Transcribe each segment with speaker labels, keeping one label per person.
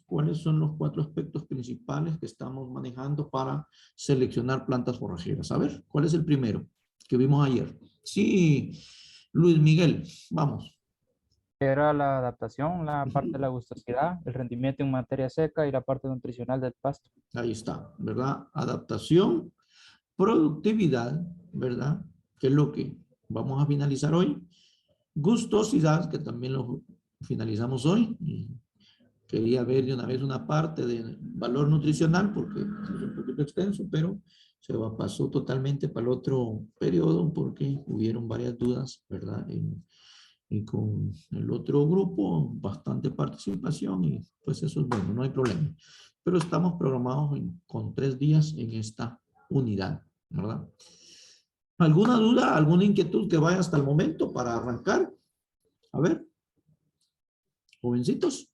Speaker 1: ¿Cuáles son los 4 aspectos principales que estamos manejando para seleccionar plantas forrajeras? A ver, ¿cuál es el primero que vimos ayer? Sí, Luis Miguel, vamos.
Speaker 2: Era la adaptación, la parte de la
Speaker 1: Ujú.
Speaker 2: gustosidad, el rendimiento en materia seca y la parte nutricional del pasto.
Speaker 1: Ahí está, ¿verdad? Adaptación, productividad, ¿verdad? Que es lo que vamos a finalizar hoy. Gustosidad, que también lo finalizamos hoy. Y quería ver de una vez una parte de valor nutricional porque es un poquito extenso, pero pasó totalmente para el otro periodo porque hubieron varias dudas, ¿verdad? Y con el otro grupo, bastante participación y pues eso es bueno, no hay problema. Pero estamos programados con 3 días en esta unidad, ¿verdad? ¿Alguna duda, alguna inquietud que vaya hasta el momento para arrancar? A ver, jovencitos,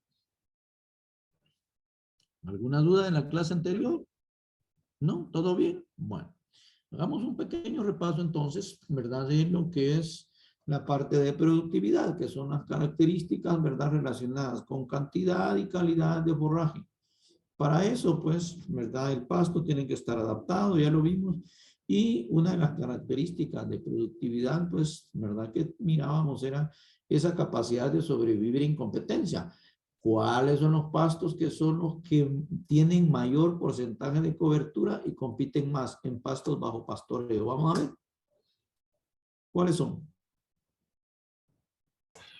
Speaker 1: ¿alguna duda en la clase anterior? ¿No? ¿Todo bien? Bueno, hagamos un pequeño repaso entonces, ¿verdad? De lo que es la parte de productividad, que son las características, ¿verdad? Relacionadas con cantidad y calidad de forraje. Para eso, pues, ¿verdad? El pasto tiene que estar adaptado, ya lo vimos. Y una de las características de productividad, pues, ¿verdad? Que mirábamos era esa capacidad de sobrevivir en competencia. ¿Cuáles son los pastos que son los que tienen mayor porcentaje de cobertura y compiten más en pastos bajo pastoreo? Vamos a ver. ¿Cuáles son?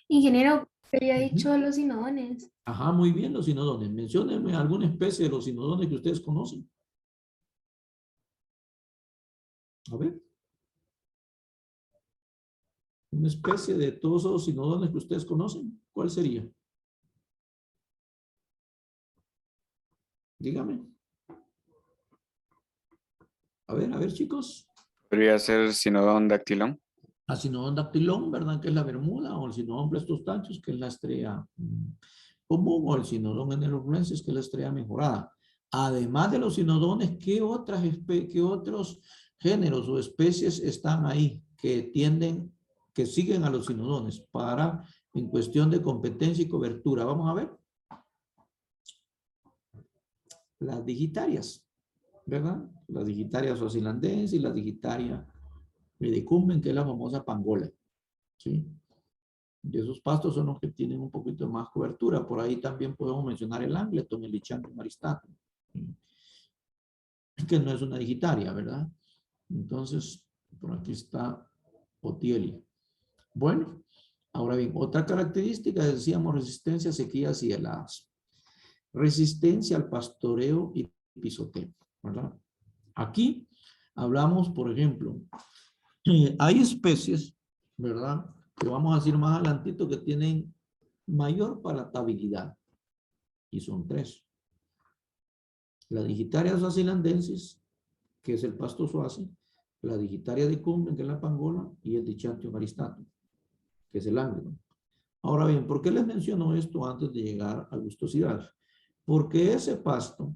Speaker 3: Ingeniero, había
Speaker 1: Ujú.
Speaker 3: dicho los sinodones.
Speaker 1: Ajá, muy bien, los sinodones. Menciónenme alguna especie de los sinodones que ustedes conocen. A ver. Una especie de todos esos sinodones que ustedes conocen. ¿Cuál sería? Dígame. A ver, chicos.
Speaker 4: Podría ser Sinodon dactylon.
Speaker 1: A Sinodon dactylon, ¿verdad? Que es la bermuda, o el Sinodon plastostachus, que es la estrella común, o el Sinodon enerofluensis, que es la estrella mejorada. Además de los sinodones, ¿qué otros géneros o especies están ahí que que siguen a los sinodones en cuestión de competencia y cobertura? Vamos a ver. Las digitarias, ¿verdad? Las digitarias oscilandenses y la digitaria medicumben, que es la famosa pangola, ¿sí? Y esos pastos son los que tienen un poquito más cobertura. Por ahí también podemos mencionar el Angleton, el Lichantium aristatum, que no es una digitaria, ¿verdad? Entonces, por aquí está Otieli. Bueno, ahora bien, otra característica, decíamos, resistencia a sequías y heladas. Resistencia al pastoreo y pisoteo, ¿verdad? Aquí hablamos, por ejemplo, hay especies, ¿verdad? Que vamos a decir más adelantito que tienen mayor palatabilidad. Y son 3. La Digitaria swazilandensis, que es el pasto suace, la Digitaria decumbens, que es la pangola, y el Dichantium aristatum, que es el Angleton. Ahora bien, ¿por qué les menciono esto antes de llegar a gustosidad? Porque ese pasto,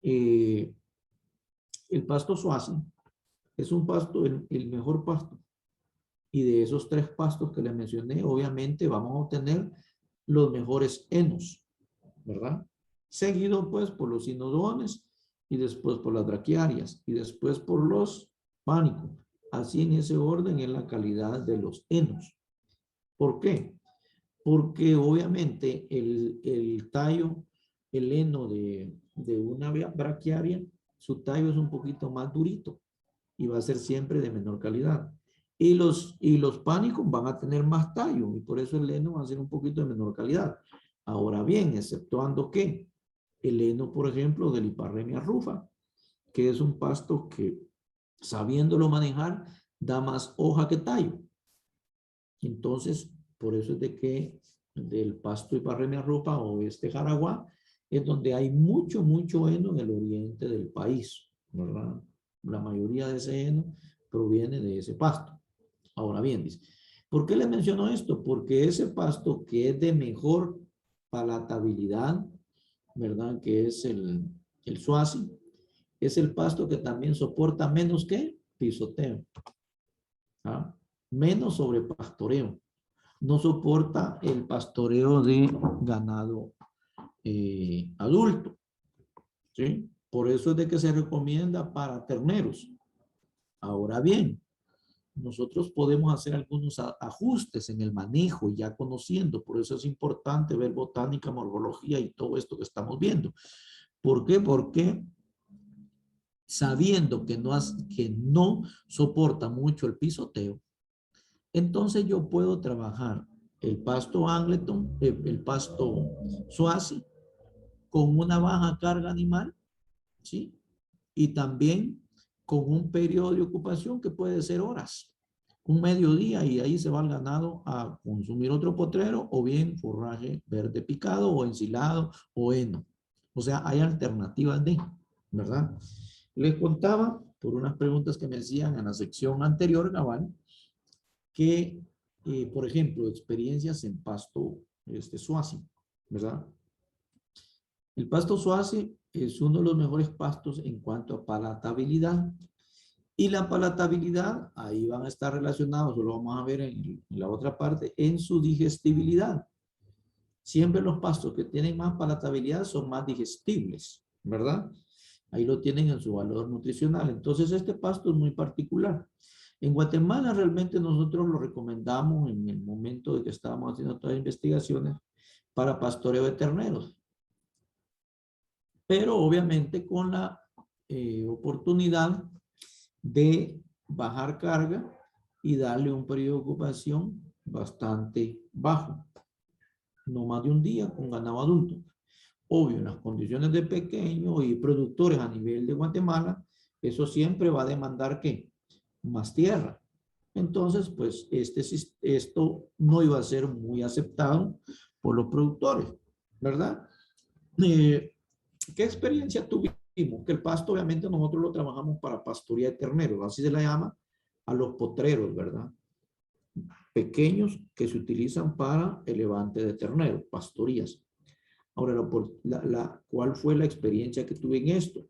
Speaker 1: el pasto suace, es un pasto, el mejor pasto. Y de esos 3 pastos que les mencioné, obviamente vamos a obtener los mejores henos, ¿verdad? Seguido pues por los sinodones y después por las braquiarias y después por los pánicos. Así en ese orden es la calidad de los henos. ¿Por qué? Porque obviamente el tallo, el heno de una braquiaria, su tallo es un poquito más durito y va a ser siempre de menor calidad. Y los pánicos van a tener más tallo y por eso el heno va a ser un poquito de menor calidad. Ahora bien, exceptuando que el heno, por ejemplo, del Hiparrhenia rufa, que es un pasto que, sabiéndolo manejar, da más hoja que tallo. Entonces, por eso es de que del pasto Hiparrhenia rufa o Jaraguá es donde hay mucho heno en el oriente del país, ¿verdad? La mayoría de ese heno proviene de ese pasto. Ahora bien, dice, ¿por qué les menciono esto? Porque ese pasto que es de mejor palatabilidad, ¿verdad? Que es el suazi, es el pasto que también soporta menos que pisoteo, ¿ah? Menos sobrepastoreo. no soporta el pastoreo de ganado adulto, ¿sí? Por eso es de que se recomienda para terneros. Ahora bien, nosotros podemos hacer algunos ajustes en el manejo ya conociendo, por eso es importante ver botánica, morfología y todo esto que estamos viendo. ¿Por qué? Porque sabiendo que no soporta mucho el pisoteo, entonces yo puedo trabajar el pasto Angleton, el pasto Swazi, con una baja carga animal, ¿sí? Y también con un periodo de ocupación que puede ser horas, un mediodía, y ahí se va el ganado a consumir otro potrero o bien forraje verde picado o ensilado o heno. O sea, hay alternativas de, ¿verdad? Les contaba por unas preguntas que me hacían en la sección anterior, Gabal, que, por ejemplo, experiencias en pasto Swazi, ¿verdad? El pasto Swazi es uno de los mejores pastos en cuanto a palatabilidad. Y la palatabilidad, ahí van a estar relacionados, lo vamos a ver en la otra parte, en su digestibilidad. Siempre los pastos que tienen más palatabilidad son más digestibles, ¿verdad? Ahí lo tienen en su valor nutricional. Entonces, este pasto es muy particular. En Guatemala realmente nosotros lo recomendamos en el momento de que estábamos haciendo todas las investigaciones para pastoreo de terneros. Pero obviamente con la oportunidad de bajar carga y darle un periodo de ocupación bastante bajo. No más de un día con ganado adulto. Obvio, en las condiciones de pequeños y productores a nivel de Guatemala, eso siempre va a demandar ¿qué? Más tierra. Entonces, pues esto no iba a ser muy aceptado por los productores, ¿verdad? ¿Qué experiencia tuvimos? Que el pasto obviamente nosotros lo trabajamos para pastoría de terneros, así se le llama a los potreros, ¿verdad? Pequeños que se utilizan para el levante de terneros, pastorías. Ahora, ¿cuál fue la experiencia que tuve en esto?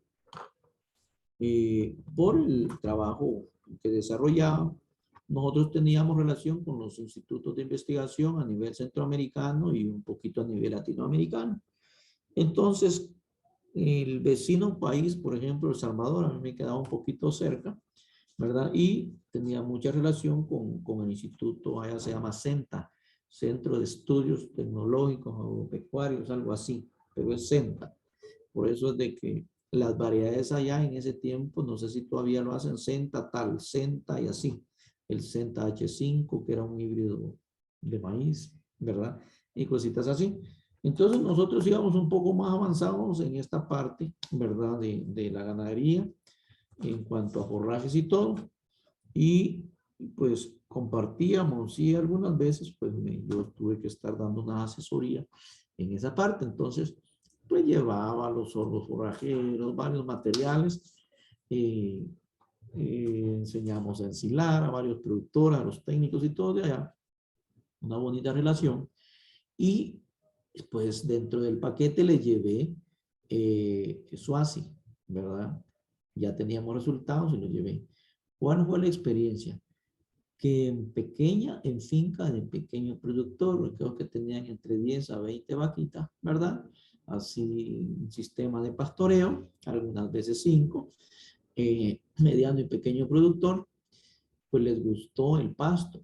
Speaker 1: Por el trabajo que desarrollaba, nosotros teníamos relación con los institutos de investigación a nivel centroamericano y un poquito a nivel latinoamericano. Entonces, el vecino país, por ejemplo, El Salvador, a mí me quedaba un poquito cerca, ¿verdad? Y tenía mucha relación con el instituto, allá se llama CENTA, Centro de Estudios Tecnológicos Agropecuarios, algo así, pero es CENTA. Por eso es de que las variedades allá en ese tiempo, no sé si todavía lo hacen, CENTA tal, CENTA y así. El CENTA H5, que era un híbrido de maíz, ¿verdad? Y cositas así. Entonces nosotros íbamos un poco más avanzados en esta parte, ¿verdad? De la ganadería, en cuanto a forrajes y todo. Y pues compartíamos y algunas veces pues yo tuve que estar dando una asesoría en esa parte. Entonces pues llevaba los sordos forrajeros, varios materiales. Enseñamos a ensilar a varios productores, a los técnicos y todo de allá. Una bonita relación. Y pues dentro del paquete le llevé Swazi, ¿verdad? Ya teníamos resultados y lo llevé. ¿Cuál fue la experiencia? Que en finca de pequeños productores, creo que tenían entre 10 a 20 vaquitas, ¿verdad? Así un sistema de pastoreo, algunas veces 5, mediano y pequeño productor, pues les gustó el pasto,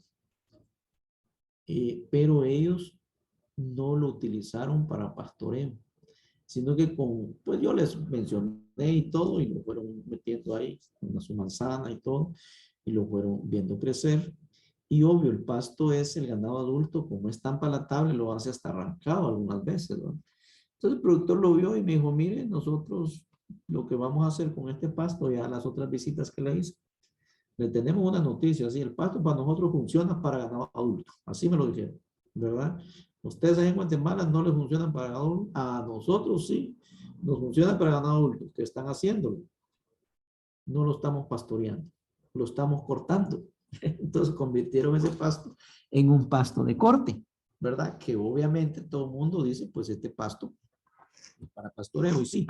Speaker 1: pero ellos no lo utilizaron para pastoreo, sino que pues yo les mencioné y todo, y lo fueron metiendo ahí, con su manzana y todo, y lo fueron viendo crecer. Y obvio, el pasto es el ganado adulto, como es tan palatable, lo hace hasta arrancado algunas veces, ¿no? Entonces el productor lo vio y me dijo, mire, nosotros lo que vamos a hacer con este pasto, ya las otras visitas que le hice, le tenemos una noticia, así, el pasto para nosotros funciona para ganado adulto, así me lo dijeron, ¿verdad? Ustedes en Guatemala no les funcionan para ganado adulto, a nosotros sí, nos funciona para ganado adulto, que están haciéndolo, no lo estamos pastoreando, lo estamos cortando. Entonces convirtieron ese pasto en un pasto de corte, ¿verdad? Que obviamente todo el mundo dice, pues este pasto es para pastoreo, y sí.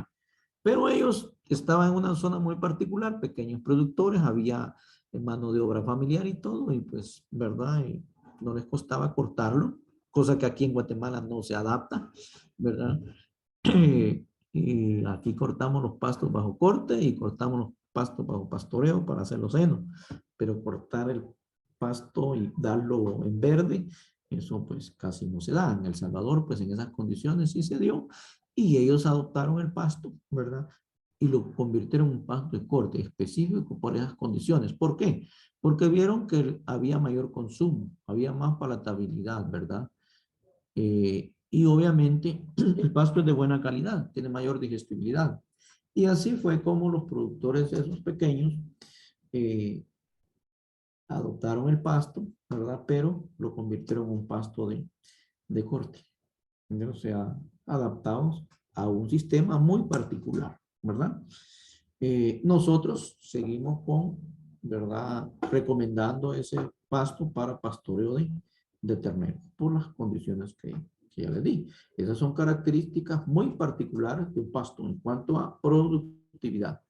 Speaker 1: Pero ellos estaban en una zona muy particular, pequeños productores, había mano de obra familiar y todo, y pues, ¿verdad? Y no les costaba cortarlo, cosa que aquí en Guatemala no se adapta, ¿verdad? Y aquí cortamos los pastos bajo corte y cortamos los pastos bajo pastoreo para hacer los senos, pero cortar el pasto y darlo en verde, eso pues casi no se da. En El Salvador, pues en esas condiciones sí se dio y ellos adoptaron el pasto, ¿verdad? Y lo convirtieron en un pasto de corte específico por esas condiciones. ¿Por qué? Porque vieron que había mayor consumo, había más palatabilidad, ¿verdad? Y obviamente el pasto es de buena calidad, tiene mayor digestibilidad. Y así fue como los productores esos pequeños eh, adoptaron el pasto, ¿verdad? Pero lo convirtieron en un pasto de corte. O sea, adaptados a un sistema muy particular, ¿verdad? Nosotros seguimos con, ¿verdad? Recomendando ese pasto para pastoreo de ternero por las condiciones que ya les di. Esas son características muy particulares de un pasto en cuanto a productividad.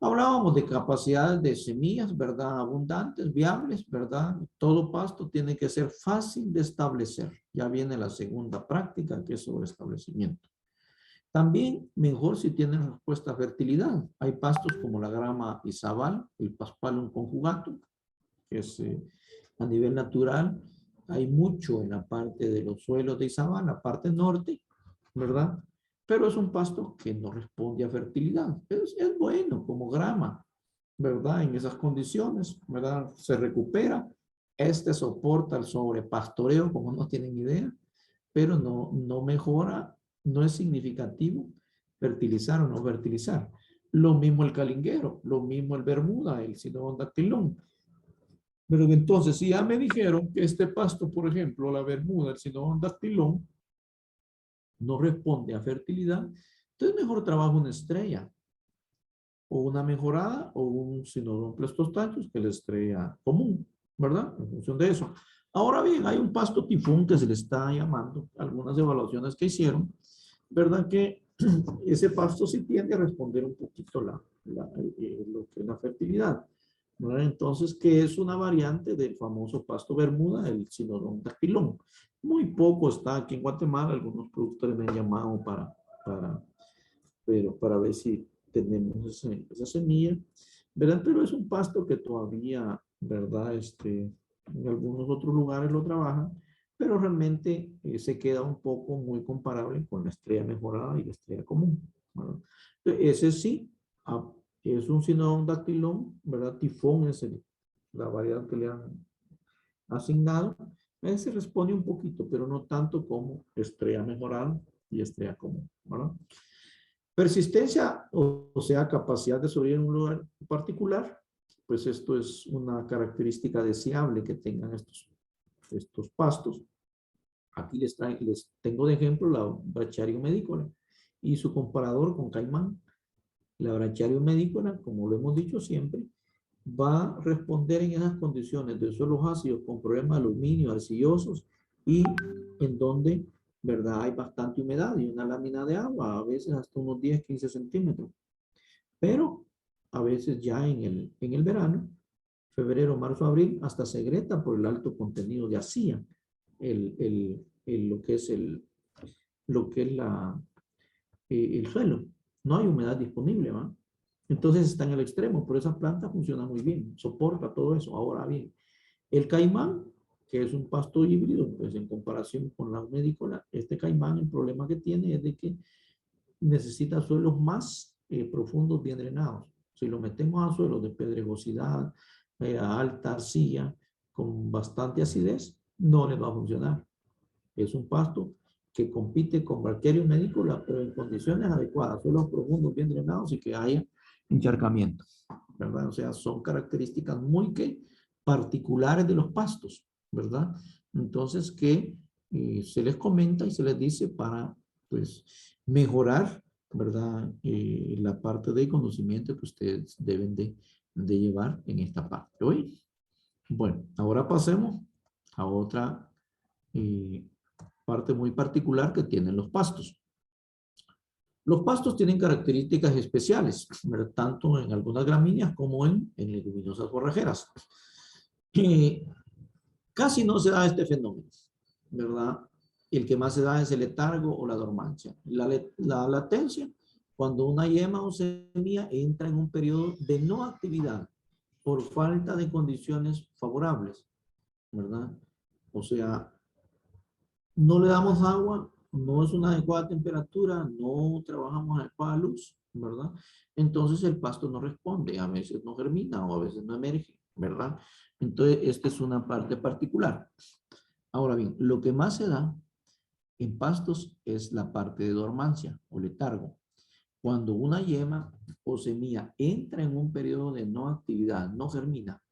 Speaker 1: Hablábamos de capacidades de semillas, ¿verdad? Abundantes, viables, ¿verdad? Todo pasto tiene que ser fácil de establecer. Ya viene la segunda práctica, que es sobre establecimiento. También mejor si tienen respuesta a fertilidad. Hay pastos como la grama Izabal, el Paspalum conjugatum, que es a nivel natural. Hay mucho en la parte de los suelos de Izabal, la parte norte, ¿verdad? Pero es un pasto que no responde a fertilidad. Es bueno como grama, ¿verdad? En esas condiciones, ¿verdad? Se recupera. Este soporta el sobrepastoreo, como no tienen idea, pero no mejora, no es significativo fertilizar o no fertilizar. Lo mismo el calinguero, lo mismo el bermuda, el Sinodon dactylum. Pero entonces, si ya me dijeron que este pasto, por ejemplo, la bermuda, el Sinodon dactylum, no responde a fertilidad, entonces mejor trabajo una estrella, o una mejorada, o un Sinodon plastostachus, que es la estrella común, ¿verdad? En función de eso. Ahora bien, hay un pasto tifón que se le está llamando, algunas evaluaciones que hicieron, ¿verdad? Que ese pasto sí tiende a responder un poquito lo que es la fertilidad, ¿verdad? Entonces, que es una variante del famoso pasto bermuda, el Sinodon dactylum. Muy poco está aquí en Guatemala, algunos productores me han llamado para ver si tenemos esa semilla, ¿verdad? Pero es un pasto que todavía, ¿verdad? En algunos otros lugares lo trabajan, pero realmente se queda un poco muy comparable con la estrella mejorada y la estrella común, ¿verdad? Ese sí, es un Sinodon dactylum, ¿verdad? Tifón es la variedad que le han asignado. Ese responde un poquito, pero no tanto como estrella mejorada y estrella común, ¿verdad? Persistencia, o sea, capacidad de sobrevivir en un lugar particular, pues esto es una característica deseable que tengan estos pastos. Aquí les tengo de ejemplo la Brachyarium medicola y su comparador con caimán. La Brachyarium medicola, como lo hemos dicho siempre, va a responder en esas condiciones de suelos ácidos con problemas de aluminio, arcillosos y en donde, ¿verdad? Hay bastante humedad y una lámina de agua, a veces hasta unos 10, 15 centímetros. Pero a veces ya en el verano, febrero, marzo, abril, hasta se grieta por el alto contenido de arcilla, lo que es el suelo. No hay humedad disponible, ¿va? Entonces está en el extremo, pero esa planta funciona muy bien, soporta todo eso. Ahora bien, el caimán, que es un pasto híbrido, pues en comparación con la medícola, este caimán, el problema que tiene es de que necesita suelos más profundos, bien drenados. Si lo metemos a suelos de pedregosidad, a alta arcilla, con bastante acidez, no les va a funcionar. Es un pasto que compite con Brachyrium medicola, pero en condiciones adecuadas, suelos profundos, bien drenados y que haya encharcamiento, ¿verdad? O sea, son características muy particulares de los pastos, ¿verdad? Entonces, que se les comenta y se les dice para, pues, mejorar, ¿verdad? La parte de conocimiento que ustedes deben de llevar en esta parte. ¿Oye? Bueno, ahora pasemos a otra parte muy particular que tienen los pastos. Los pastos tienen características especiales, ¿verdad? Tanto en algunas gramíneas como en leguminosas forrajeras. Casi no se da este fenómeno, ¿verdad? El que más se da es el letargo o la dormancia. La latencia, cuando una yema o semilla entra en un periodo de no actividad por falta de condiciones favorables, ¿verdad? O sea, no le damos agua, no es una adecuada temperatura, no trabajamos a adecuada luz, ¿verdad? Entonces el pasto no responde, a veces no germina o a veces no emerge, ¿verdad? Entonces, esta es una parte particular. Ahora bien, lo que más se da en pastos es la parte de dormancia o letargo. Cuando una yema o semilla entra en un periodo de no actividad, no germina,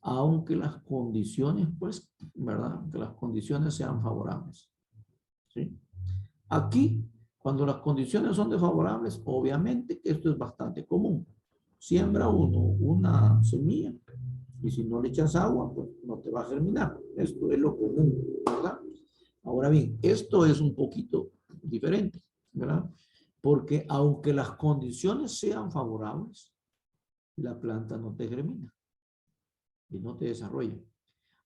Speaker 1: aunque las condiciones, pues, ¿verdad? Que las condiciones sean favorables. ¿Sí? Aquí, cuando las condiciones son desfavorables, obviamente que esto es bastante común. Siembra uno una semilla y si no le echas agua, pues no te va a germinar. Esto es lo común, ¿verdad? Ahora bien, esto es un poquito diferente, ¿verdad? Porque aunque las condiciones sean favorables, la planta no te germina y no te desarrolla.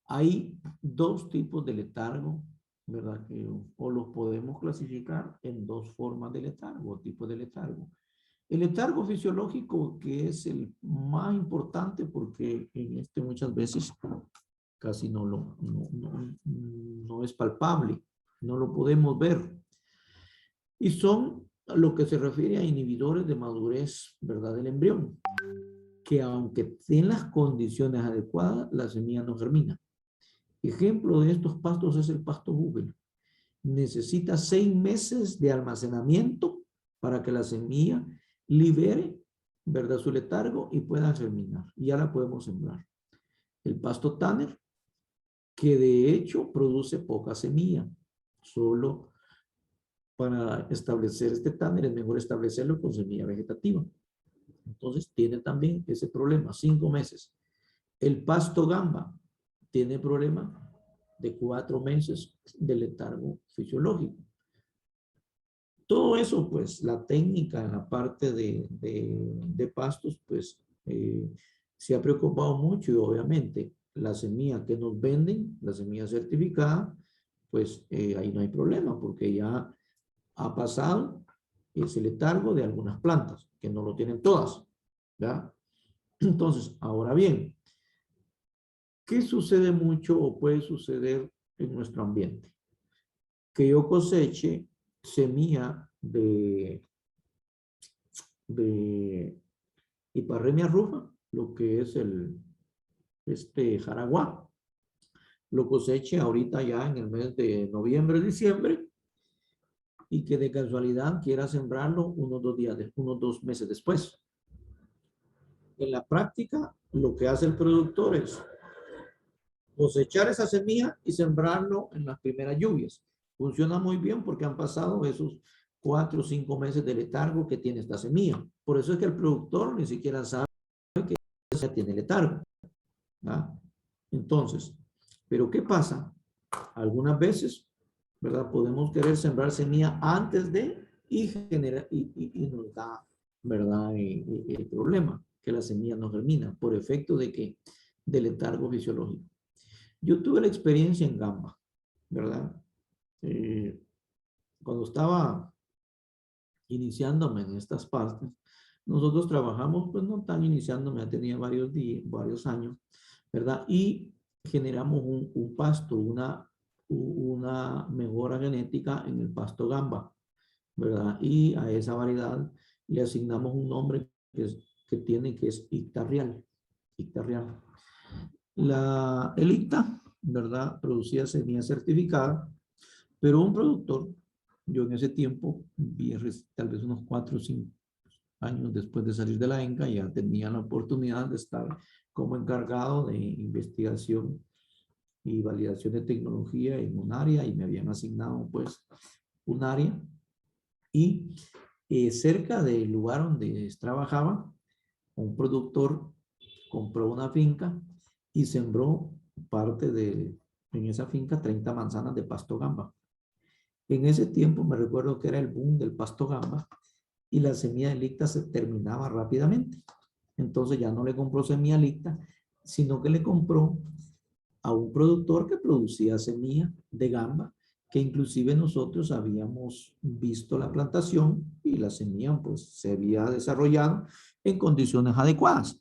Speaker 1: Hay dos tipos de letargo, ¿verdad? O los podemos clasificar en dos formas de letargo, tipos de letargo. El letargo fisiológico, que es el más importante porque en este muchas veces casi no es palpable, no lo podemos ver. Y son lo que se refiere a inhibidores de madurez, ¿verdad? Del embrión, que aunque en las condiciones adecuadas, la semilla no germina. Ejemplo de estos pastos es el pasto Google. Necesita 6 meses de almacenamiento para que la semilla libere, ¿verdad? Su letargo y pueda germinar. Y ya la podemos sembrar. El pasto Tanner, que de hecho produce poca semilla. Solo para establecer este Tanner es mejor establecerlo con semilla vegetativa. Entonces tiene también ese problema, 5 meses. El pasto Gamba tiene problema de 4 meses de letargo fisiológico. Todo eso, pues, la técnica en la parte de pastos, pues, se ha preocupado mucho y obviamente la semilla que nos venden, la semilla certificada, pues ahí no hay problema porque ya ha pasado ese letargo de algunas plantas, que no lo tienen todas, ¿verdad? Entonces, ahora bien, ¿qué sucede mucho o puede suceder en nuestro ambiente? Que yo coseche semilla de Hiparremia rufa, lo que es jaraguá. Lo coseche ahorita ya en el mes de noviembre, diciembre, y que de casualidad quiera sembrarlo unos 2 meses después. En la práctica, lo que hace el productor es cosechar esa semilla y sembrarlo en las primeras lluvias. Funciona muy bien porque han pasado esos 4 o 5 meses de letargo que tiene esta semilla. Por eso es que el productor ni siquiera sabe que ya tiene letargo, ¿verdad? Entonces, ¿pero qué pasa? Algunas veces, ¿verdad? Podemos querer sembrar semilla antes de y nos da, ¿verdad? El problema, que la semilla no germina por efecto de que de letargo fisiológico. Yo tuve la experiencia en Gamba, ¿verdad? Cuando estaba iniciándome en estas partes, nosotros trabajamos, pues no tan iniciándome, ya tenía varios años, ¿verdad? Y generamos un pasto, una mejora genética en el pasto Gamba, ¿verdad? Y a esa variedad le asignamos un nombre que es Ictarrial. El ICTA, ¿verdad? Producía semilla certificada, pero un productor, yo en ese tiempo, tal vez unos 4 o 5 años después de salir de la ENCA, ya tenía la oportunidad de estar como encargado de investigación y validación de tecnología en un área y me habían asignado pues un área y cerca del lugar donde trabajaba, un productor compró una finca y sembró en esa finca 30 manzanas de pasto Gamba. En ese tiempo me recuerdo que era el boom del pasto Gamba y la semilla de licta se terminaba rápidamente. Entonces ya no le compró semilla licta, sino que le compró a un productor que producía semilla de gamba, que inclusive nosotros habíamos visto la plantación y la semilla pues se había desarrollado en condiciones adecuadas.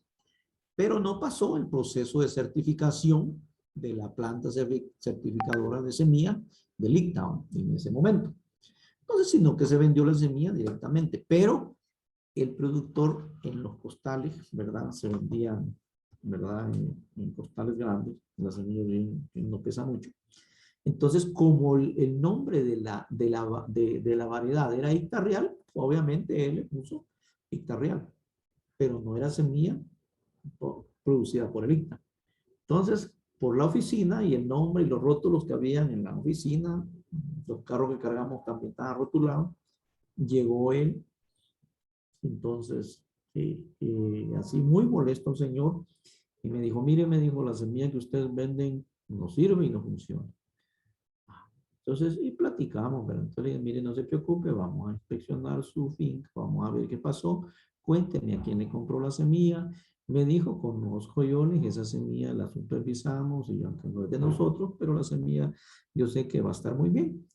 Speaker 1: Pero no pasó el proceso de certificación de la planta certificadora de semilla de Licktown en ese momento. Entonces, sino que se vendió la semilla directamente, pero el productor en los costales, ¿verdad? Se vendían, ¿verdad? En costales grandes, la semilla no pesa mucho. Entonces, como el nombre de la variedad era Icta Real, obviamente él le puso Icta Real, pero no era semilla producida por el ICTA. Entonces, por la oficina y el nombre y los rótulos que habían en la oficina, los carros que cargamos también estaban rotulados, llegó él. Entonces, así muy molesto el señor, y me dijo, mire, me dijo, la semilla que ustedes venden no sirve y no funciona. Entonces, y platicamos, pero entonces le dije, mire, no se preocupe, vamos a inspeccionar su finca, vamos a ver qué pasó, cuénteme a quién le compró la semilla. Me dijo, conozco yo, le dije, esa semilla la supervisamos, y aunque no es de nosotros, pero la semilla yo sé que va a estar muy bien.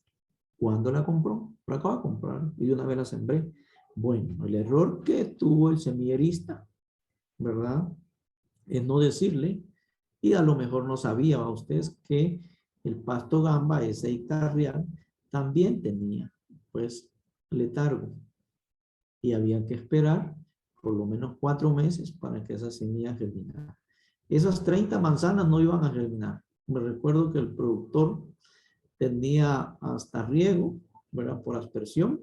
Speaker 1: ¿Cuándo la compró? La acabo de comprar y de una vez la sembré. Bueno, el error que tuvo el semillerista, ¿verdad? Es no decirle, y a lo mejor no sabía a ustedes que el pasto gamba, ese Icta Real, también tenía, pues, letargo. Y había que esperar por lo menos 4 meses para que esa semilla germinara. Esas 30 manzanas no iban a germinar. Me recuerdo que el productor tenía hasta riego, ¿verdad? Por aspersión.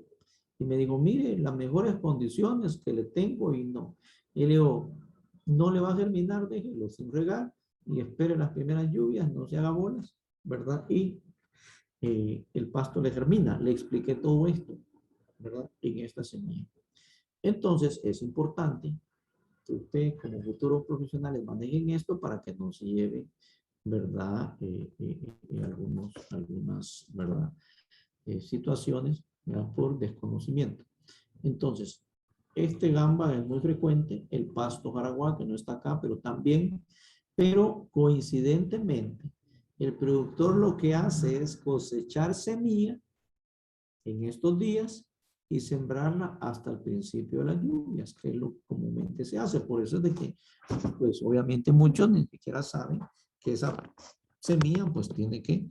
Speaker 1: Y me dijo, mire, las mejores condiciones que le tengo y no. Y le digo, no le va a germinar, déjelo sin regar y espere las primeras lluvias, no se haga bolas, ¿verdad? Y el pasto le germina. Le expliqué todo esto, ¿verdad? En esta semilla. Entonces, es importante que ustedes como futuros profesionales manejen esto para que no se lleve, ¿verdad? Algunas, ¿verdad? Situaciones, ¿verdad? Por desconocimiento. Entonces, este gamba es muy frecuente, el pasto jaraguá, que no está acá, pero también, pero coincidentemente, el productor lo que hace es cosechar semilla en estos días y sembrarla hasta el principio de las lluvias, que es lo que comúnmente se hace. Por eso es de que, pues obviamente muchos ni siquiera saben que esa semilla pues tiene que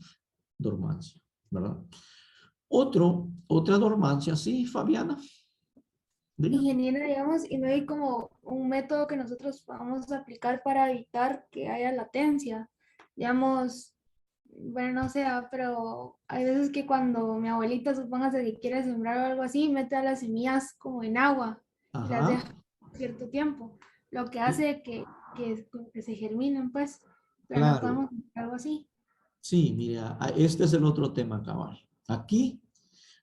Speaker 1: dormancia, ¿verdad? Otra dormancia, sí, Fabiana. Diga.
Speaker 3: Ingeniera, digamos, y no hay como un método que nosotros podamos aplicar para evitar que haya latencia. Digamos, bueno, no sé, pero hay veces que cuando mi abuelita, supóngase que quiere sembrar o algo así, mete a las semillas como en agua y las
Speaker 1: Ajá.
Speaker 3: deja cierto tiempo, lo que
Speaker 1: Sí,
Speaker 3: hace que se germinen, pues, pero no
Speaker 1: claro.
Speaker 3: podemos hacer algo así.
Speaker 1: Sí, mira, este es el otro tema cabal. Aquí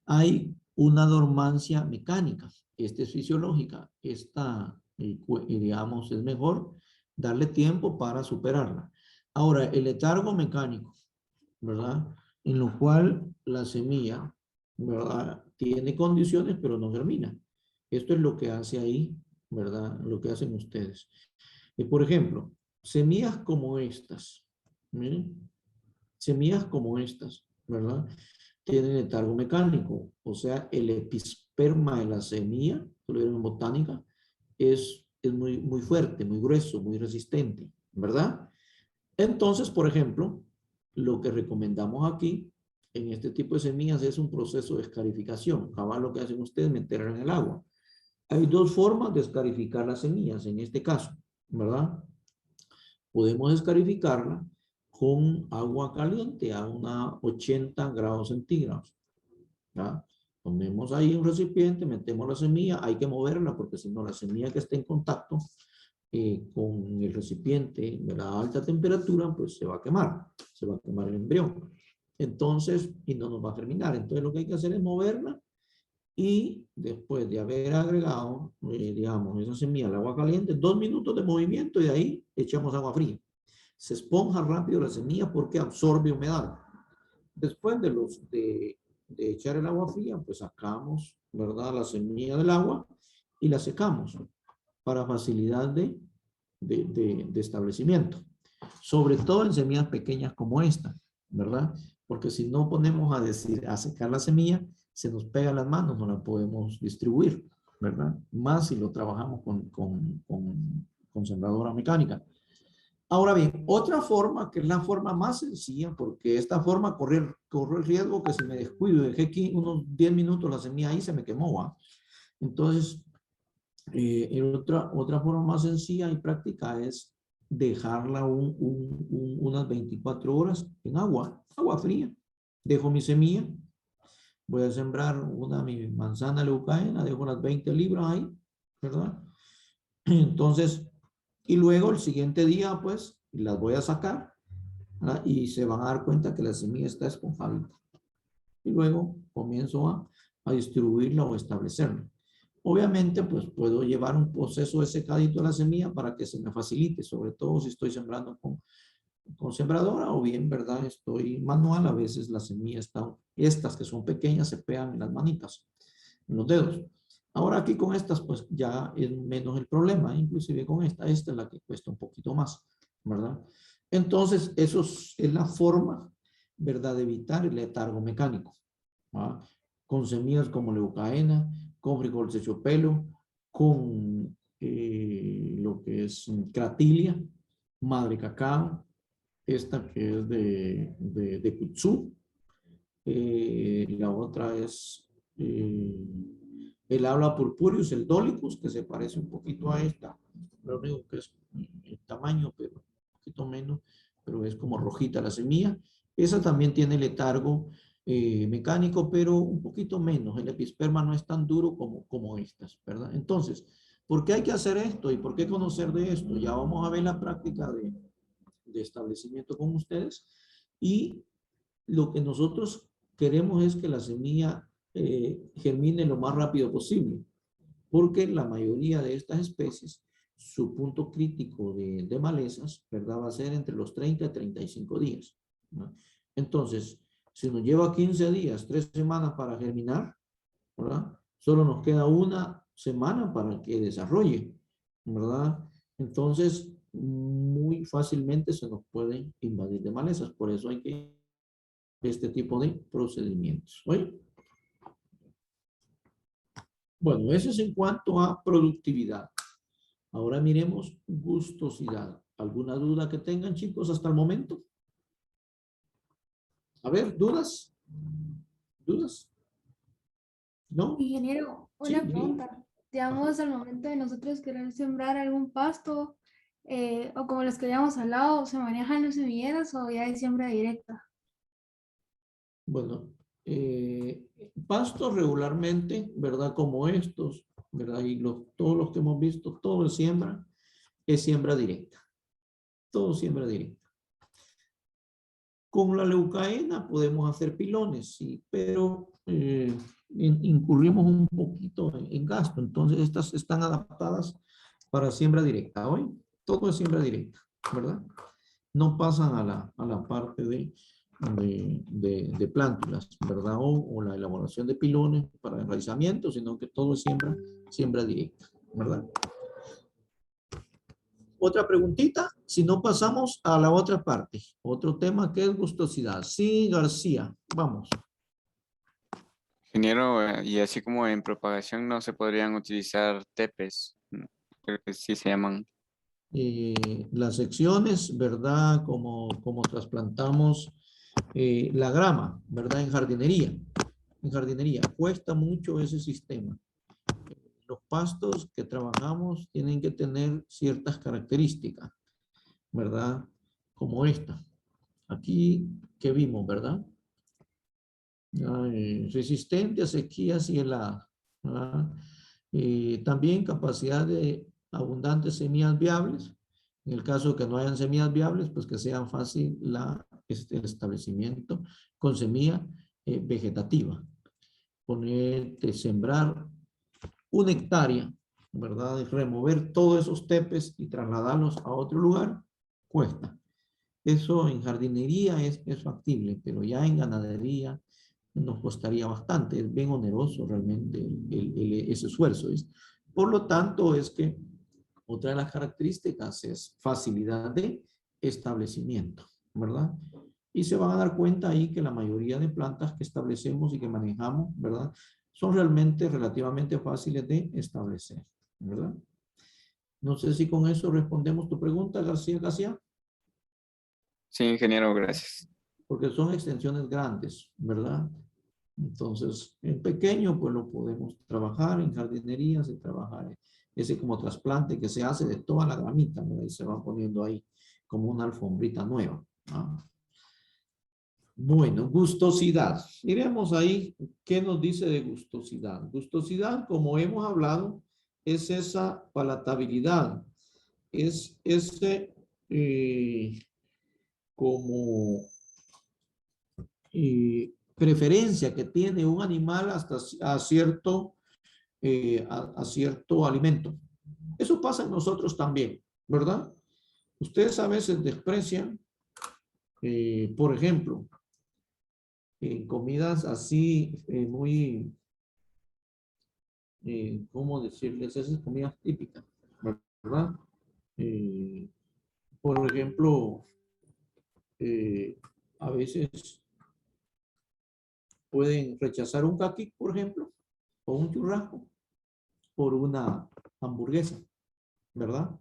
Speaker 1: hay una dormancia mecánica. Esta es fisiológica. Esta, digamos, es mejor darle tiempo para superarla. Ahora, el letargo mecánico, ¿verdad? En lo cual la semilla, ¿verdad? Tiene condiciones, pero no germina. Esto es lo que hace ahí, ¿verdad? Lo que hacen ustedes. Y por ejemplo, semillas como estas, miren, semillas como estas, ¿verdad? Tienen letargo mecánico, o sea, el episperma de la semilla, lo vieron en botánica, es muy fuerte, muy grueso, muy resistente, ¿verdad? Entonces, por ejemplo, lo que recomendamos aquí en este tipo de semillas es un proceso de escarificación. Cabal, lo que hacen ustedes, meterla en el agua. Hay 2 formas de escarificar las semillas en este caso, ¿verdad? Podemos escarificarla con agua caliente a unos 80 grados centígrados. ¿Ya? Ponemos ahí un recipiente, metemos la semilla, hay que moverla porque si no la semilla que está en contacto con el recipiente de la alta temperatura, pues se va a quemar el embrión. Entonces, y no nos va a germinar. Entonces lo que hay que hacer es moverla y después de haber agregado, digamos, esa semilla al agua caliente, 2 minutos de movimiento y de ahí echamos agua fría. Se esponja rápido la semilla porque absorbe humedad. Después de echar el agua fría, pues sacamos, ¿verdad? La semilla del agua y la secamos para facilidad de establecimiento. Sobre todo en semillas pequeñas como esta, ¿verdad? Porque si no ponemos a secar la semilla, se nos pega las manos, no la podemos distribuir, ¿verdad? Más si lo trabajamos con sembradora mecánica. Ahora bien, otra forma, que es la forma más sencilla, porque esta forma corre el riesgo que si me descuido, dejé aquí unos 10 minutos la semilla ahí, se me quemó, ¿va? Entonces, otra forma más sencilla y práctica es dejarla unas 24 horas en agua fría. Dejo mi semilla, voy a sembrar mi manzana leucaena, dejo unas 20 libras ahí, ¿verdad? Entonces, y luego el siguiente día, pues, las voy a sacar, ¿verdad? Y se van a dar cuenta que la semilla está esponjadita. Y luego comienzo a distribuirla o establecerla. Obviamente, pues puedo llevar un proceso de secadito de la semilla para que se me facilite, sobre todo si estoy sembrando con sembradora o bien, ¿verdad? Estoy manual, a veces la semilla está, estas que son pequeñas se pegan en las manitas, en los dedos. Ahora aquí con estas, pues ya es menos el problema, inclusive con esta es la que cuesta un poquito más, ¿verdad? Entonces, eso es la forma, ¿verdad? De evitar el letargo mecánico, ¿va? Con semillas como leucaena, con frijol sechopelo, con lo que es cratilia, madre cacao, esta que es de kudzu, la otra es el Aula purpureus, el Dolicus, que se parece un poquito a esta, lo único que es el tamaño, pero un poquito menos, pero es como rojita la semilla. Esa también tiene letargo mecánico, pero un poquito menos. El episperma no es tan duro como estas, ¿verdad? Entonces, ¿por qué hay que hacer esto y por qué conocer de esto? Ya vamos a ver la práctica de establecimiento con ustedes, y lo que nosotros queremos es que la semilla germine lo más rápido posible, porque la mayoría de estas especies, su punto crítico de malezas, ¿verdad? Va a ser entre los 30 y 35 días, ¿no? Entonces, si nos lleva 15 días, 3 semanas para germinar, ¿verdad? Solo nos queda una semana para que desarrolle, ¿verdad? Entonces, muy fácilmente se nos pueden invadir de malezas. Por eso hay que este tipo de procedimientos. ¿Oye? Bueno, eso es en cuanto a productividad. Ahora miremos gustosidad. ¿Alguna duda que tengan, chicos, hasta el momento? A ver, ¿dudas? ¿Dudas? ¿No?
Speaker 3: Ingeniero,
Speaker 1: Sí,
Speaker 3: una pregunta. Digamos, al momento de nosotros querer sembrar algún pasto, o como los que habíamos hablado, ¿se manejan los semilleros o ya hay siembra directa?
Speaker 1: Bueno, pastos regularmente, ¿verdad? Como estos, ¿verdad? Y todos los que hemos visto, todo es siembra directa. Todo siembra directa. Con la leucaena podemos hacer pilones, sí, pero incurrimos un poquito en gasto. Entonces, estas están adaptadas para siembra directa. Hoy todo es siembra directa, ¿verdad? No pasan a la parte de plántulas, ¿verdad? O la elaboración de pilones para enraizamiento, sino que todo es siembra directa, ¿verdad? Otra preguntita, si no pasamos a la otra parte. Otro tema que es gustosidad. Sí, García, vamos.
Speaker 4: Ingeniero, y así como en propagación no se podrían utilizar tepes, creo que sí se llaman.
Speaker 1: Las secciones, ¿verdad? Como trasplantamos la grama, ¿verdad? En jardinería. En jardinería. Cuesta mucho ese sistema. Los pastos que trabajamos tienen que tener ciertas características, ¿verdad? Como esta. Aquí, ¿qué vimos, verdad? Resistente a sequías y heladas, ¿verdad? También capacidad de abundantes semillas viables. En el caso de que no hayan semillas viables, pues que sea fácil el establecimiento con semilla vegetativa. Sembrar 1 hectárea, ¿verdad? Remover todos esos tepes y trasladarlos a otro lugar, cuesta. Eso en jardinería es factible, pero ya en ganadería nos costaría bastante. Es bien oneroso realmente ese esfuerzo. Por lo tanto, es que otra de las características es facilidad de establecimiento, ¿verdad? Y se van a dar cuenta ahí que la mayoría de plantas que establecemos y que manejamos, ¿verdad? Son realmente relativamente fáciles de establecer, ¿verdad? No sé si con eso respondemos tu pregunta, García.
Speaker 4: Sí, ingeniero, gracias.
Speaker 1: Porque son extensiones grandes, ¿verdad? Entonces, en pequeño, pues lo podemos trabajar, en jardinería se trabaja ese como trasplante que se hace de toda la ramita, ¿verdad? Y se va poniendo ahí como una alfombrita nueva, ¿no? Bueno, gustosidad. Miremos ahí qué nos dice de gustosidad. Gustosidad, como hemos hablado, es esa palatabilidad, es ese como preferencia que tiene un animal hasta a cierto, a cierto alimento. Eso pasa en nosotros también, ¿verdad? Ustedes a veces desprecian, por ejemplo, en comidas así muy, ¿cómo decirles? Esas comidas típicas, ¿verdad? Eh, por ejemplo, a veces pueden rechazar un caqui, por ejemplo, o un churrasco por una hamburguesa, ¿verdad?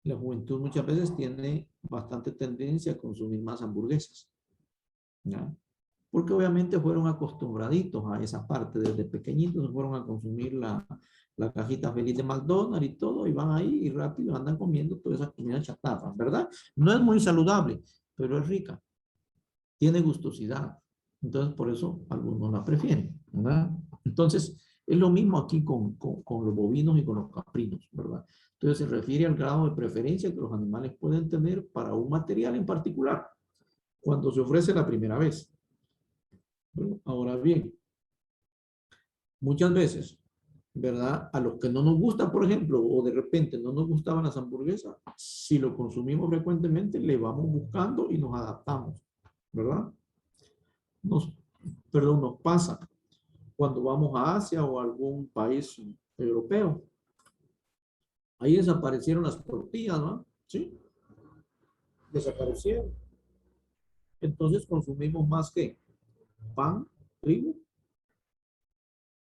Speaker 1: La juventud muchas veces tiene bastante tendencia a consumir más hamburguesas, ¿ya? Porque obviamente fueron acostumbraditos a esa parte, desde pequeñitos fueron a consumir la cajita feliz de McDonald's y todo, y van ahí y rápido andan comiendo toda esa comida chatarra, ¿verdad? No es muy saludable, pero es rica, tiene gustosidad. Entonces, por eso algunos la prefieren, ¿verdad? Entonces, es lo mismo aquí con los bovinos y con los caprinos, ¿verdad? Entonces, se refiere al grado de preferencia que los animales pueden tener para un material en particular cuando se ofrece la primera vez. Bueno, ahora bien, muchas veces, ¿verdad? A los que no nos gusta, por ejemplo, o de repente no nos gustaban las hamburguesas, si lo consumimos frecuentemente, le vamos buscando y nos adaptamos, ¿verdad? Nos, nos pasa cuando vamos a Asia o a algún país europeo. Ahí desaparecieron las tortillas, ¿no? Sí, desaparecieron. Entonces consumimos más que pan, trigo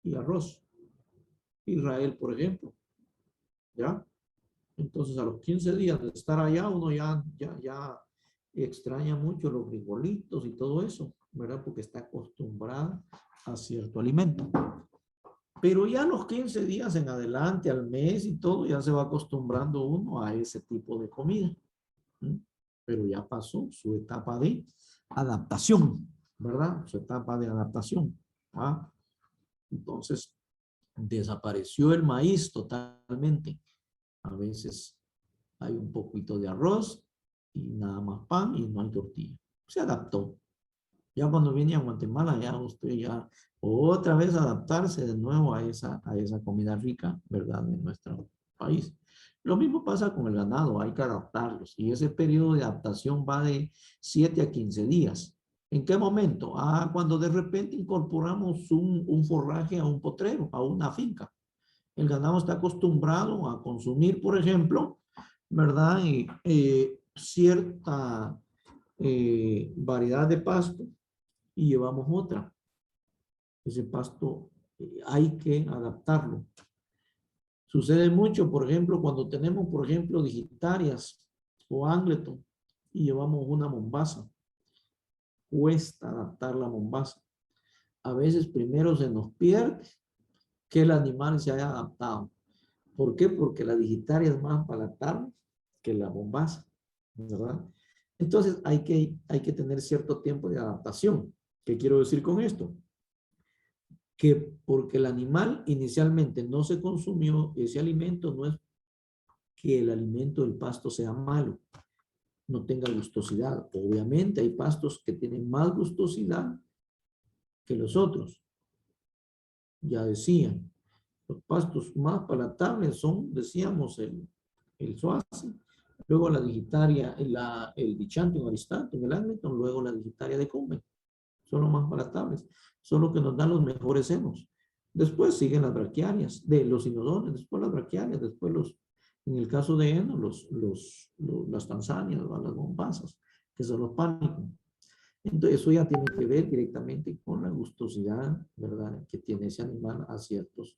Speaker 1: y arroz. Israel, por ejemplo, ¿ya? Entonces a los 15 días de estar allá, uno ya extraña mucho los frijolitos y todo eso, ¿verdad? Porque está acostumbrado a cierto alimento. Pero ya a los 15 días en adelante, al mes y todo, ya se va acostumbrando uno a ese tipo de comida. ¿Sí? Pero ya pasó su etapa de adaptación, ¿verdad? Su etapa de adaptación. ¿Ah? Entonces, desapareció el maíz totalmente. A veces hay un poquito de arroz y nada más pan y no hay tortilla. Se adaptó. Ya cuando viene a Guatemala, ya usted ya otra vez adaptarse de nuevo a esa comida rica, ¿verdad? De nuestro país. Lo mismo pasa con el ganado, hay que adaptarlos. Y ese periodo de adaptación va de 7 a 15 días. ¿En qué momento? Ah, cuando de repente incorporamos un forraje a un potrero, a una finca. El ganado está acostumbrado a consumir, por ejemplo, ¿verdad? Cierta variedad de pasto y llevamos otra. Ese pasto hay que adaptarlo. Sucede mucho, por ejemplo, cuando tenemos, por ejemplo, digitarias o Angleton y llevamos una mombaza. Cuesta adaptar la mombaza. A veces primero se nos pierde que el animal se haya adaptado. ¿Por qué? Porque la digitaria es más palatable que la mombaza, ¿verdad? Entonces hay que tener cierto tiempo de adaptación. ¿Qué quiero decir con esto? Que porque el animal inicialmente no se consumió ese alimento, no es que el alimento del pasto sea malo, no tenga gustosidad. Obviamente hay pastos que tienen más gustosidad que los otros. Ya decía, los pastos más palatables son, decíamos, el Suazi, luego la digitaria, el Dichantium aristatum, el Angleton, luego la digitaria de Cumbel. Son los más palatables, son los que nos dan los mejores senos. Después siguen las braquiarias, de los inodones, después las braquiarias, después En el caso de heno, las tanzanias, las mombasas, que son los pánicos. Entonces, eso ya tiene que ver directamente con la gustosidad, ¿verdad?, que tiene ese animal a ciertos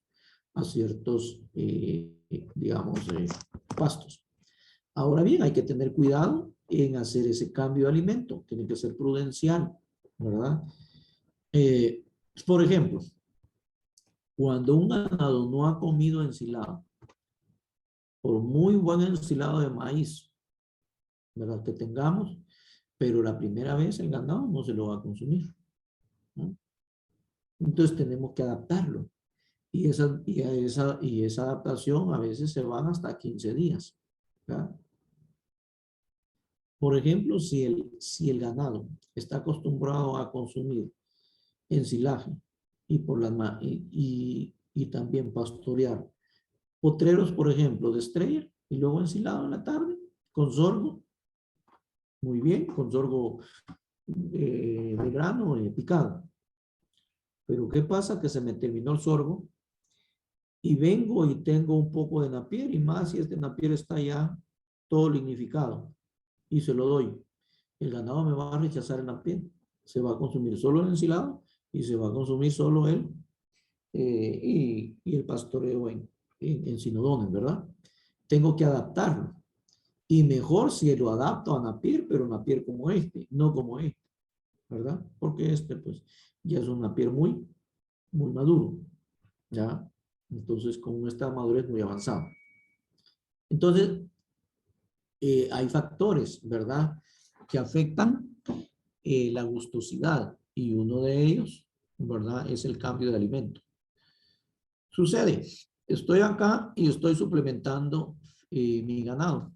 Speaker 1: digamos, pastos. Ahora bien, hay que tener cuidado en hacer ese cambio de alimento. Tiene que ser prudencial, ¿verdad? Por ejemplo, cuando un ganado no ha comido ensilado, por muy buen ensilado de maíz, ¿verdad?, que tengamos, pero la primera vez el ganado no se lo va a consumir, ¿no? Entonces tenemos que adaptarlo. Y esa adaptación a veces se van hasta 15 días, ¿verdad? Por ejemplo, si el ganado está acostumbrado a consumir ensilaje y también pastorear potreros, por ejemplo, de estrella, y luego ensilado en la tarde, con sorgo, muy bien, con sorgo de grano picado. Pero ¿qué pasa? Que se me terminó el sorgo y vengo y tengo un poco de napier, y más si este napier está ya todo lignificado, y se lo doy. El ganado me va a rechazar el napier. Se va a consumir solo el ensilado y se va a consumir solo él y el pastoreo en sinodones, ¿verdad? Tengo que adaptarlo. Y mejor si lo adapto a napier, pero napier como este, no como este, ¿verdad? Porque este, pues, ya es un napier muy maduro, ¿ya? Entonces, con esta madurez muy avanzada. Entonces, hay factores, ¿verdad?, que afectan la gustosidad, y uno de ellos, ¿verdad?, es el cambio de alimento. Sucede, estoy acá y estoy suplementando mi ganado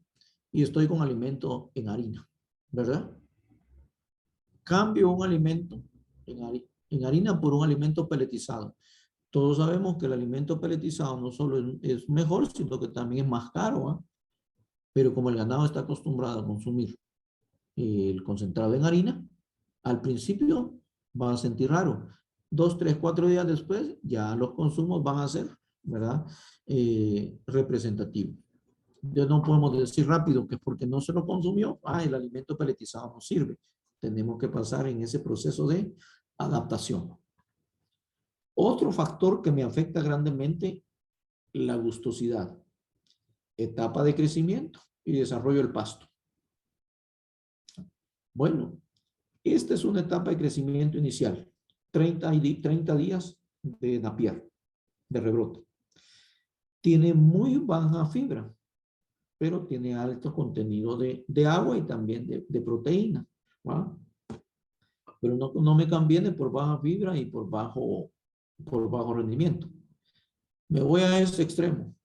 Speaker 1: y estoy con alimento en harina, ¿verdad? Cambio un alimento en harina por un alimento peletizado. Todos sabemos que el alimento peletizado no solo es mejor, sino que también es más caro, ¿eh? Pero como el ganado está acostumbrado a consumir el concentrado en harina, al principio va a sentir raro. 2, 3, 4 días después, ya los consumos van a ser, ¿verdad?, representativos. Ya no podemos decir rápido que porque no se lo consumió, el alimento peletizado no sirve. Tenemos que pasar en ese proceso de adaptación. Otro factor que me afecta grandemente, la gustosidad. Etapa de crecimiento y desarrollo del pasto. Bueno, esta es una etapa de crecimiento inicial. 30 días de napier, de rebrote. Tiene muy baja fibra, pero tiene alto contenido de agua y también de proteína, ¿va? Pero no me conviene por baja fibra y por bajo rendimiento. Me voy a ese extremo.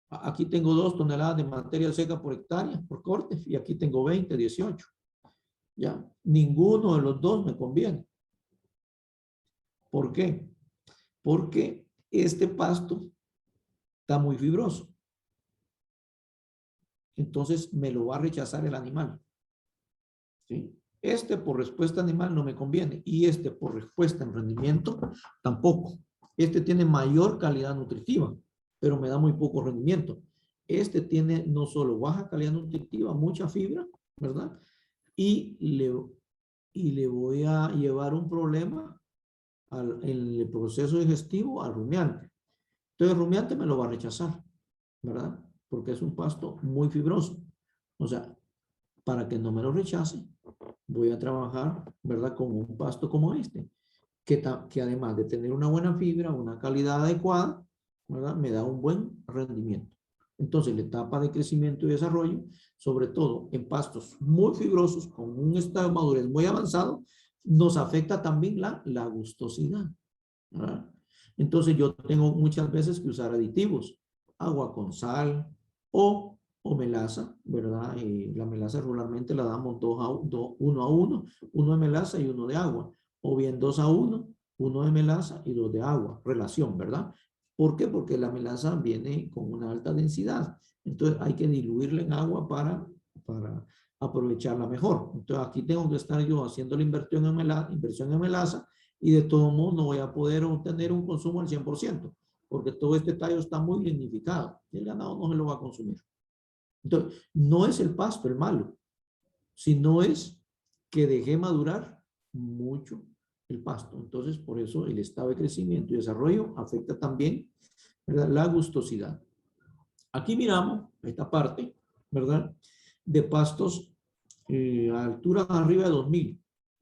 Speaker 1: Aquí tengo 2 toneladas de materia seca por hectárea, por corte, y aquí tengo 20, 18. Ya, ninguno de los dos me conviene. ¿Por qué? Porque este pasto está muy fibroso. Entonces me lo va a rechazar el animal, ¿sí? Este por respuesta animal no me conviene, y este por respuesta en rendimiento tampoco. Este tiene mayor calidad nutritiva, pero me da muy poco rendimiento. Este tiene no solo baja calidad nutritiva, mucha fibra, ¿verdad? Y le voy a llevar un problema en el proceso digestivo al rumiante. Entonces el rumiante me lo va a rechazar, ¿verdad? Porque es un pasto muy fibroso. O sea, para que no me lo rechace, voy a trabajar, ¿verdad?, con un pasto como este, que además de tener una buena fibra, una calidad adecuada, ¿verdad?, me da un buen rendimiento. Entonces, la etapa de crecimiento y desarrollo, sobre todo en pastos muy fibrosos, con un estado de madurez muy avanzado, nos afecta también la gustosidad, ¿verdad? Entonces, yo tengo muchas veces que usar aditivos, agua con sal o melaza, ¿verdad? La melaza regularmente la damos 1 a 1, 1 de melaza y 1 de agua, o bien 2 a 1, 1 de melaza y 2 de agua, relación, ¿verdad? ¿Por qué? Porque la melaza viene con una alta densidad, entonces hay que diluirla en agua para aprovecharla mejor. Entonces aquí tengo que estar yo haciendo la inversión en melaza, y de todo modo no voy a poder obtener un consumo al 100%, porque todo este tallo está muy lignificado y el ganado no se lo va a consumir. Entonces, no es el pasto el malo, sino es que dejé madurar mucho el pasto. Entonces, por eso el estado de crecimiento y desarrollo afecta también, ¿verdad?, la gustosidad. Aquí miramos esta parte, ¿verdad?, de pastos a alturas arriba de 2000,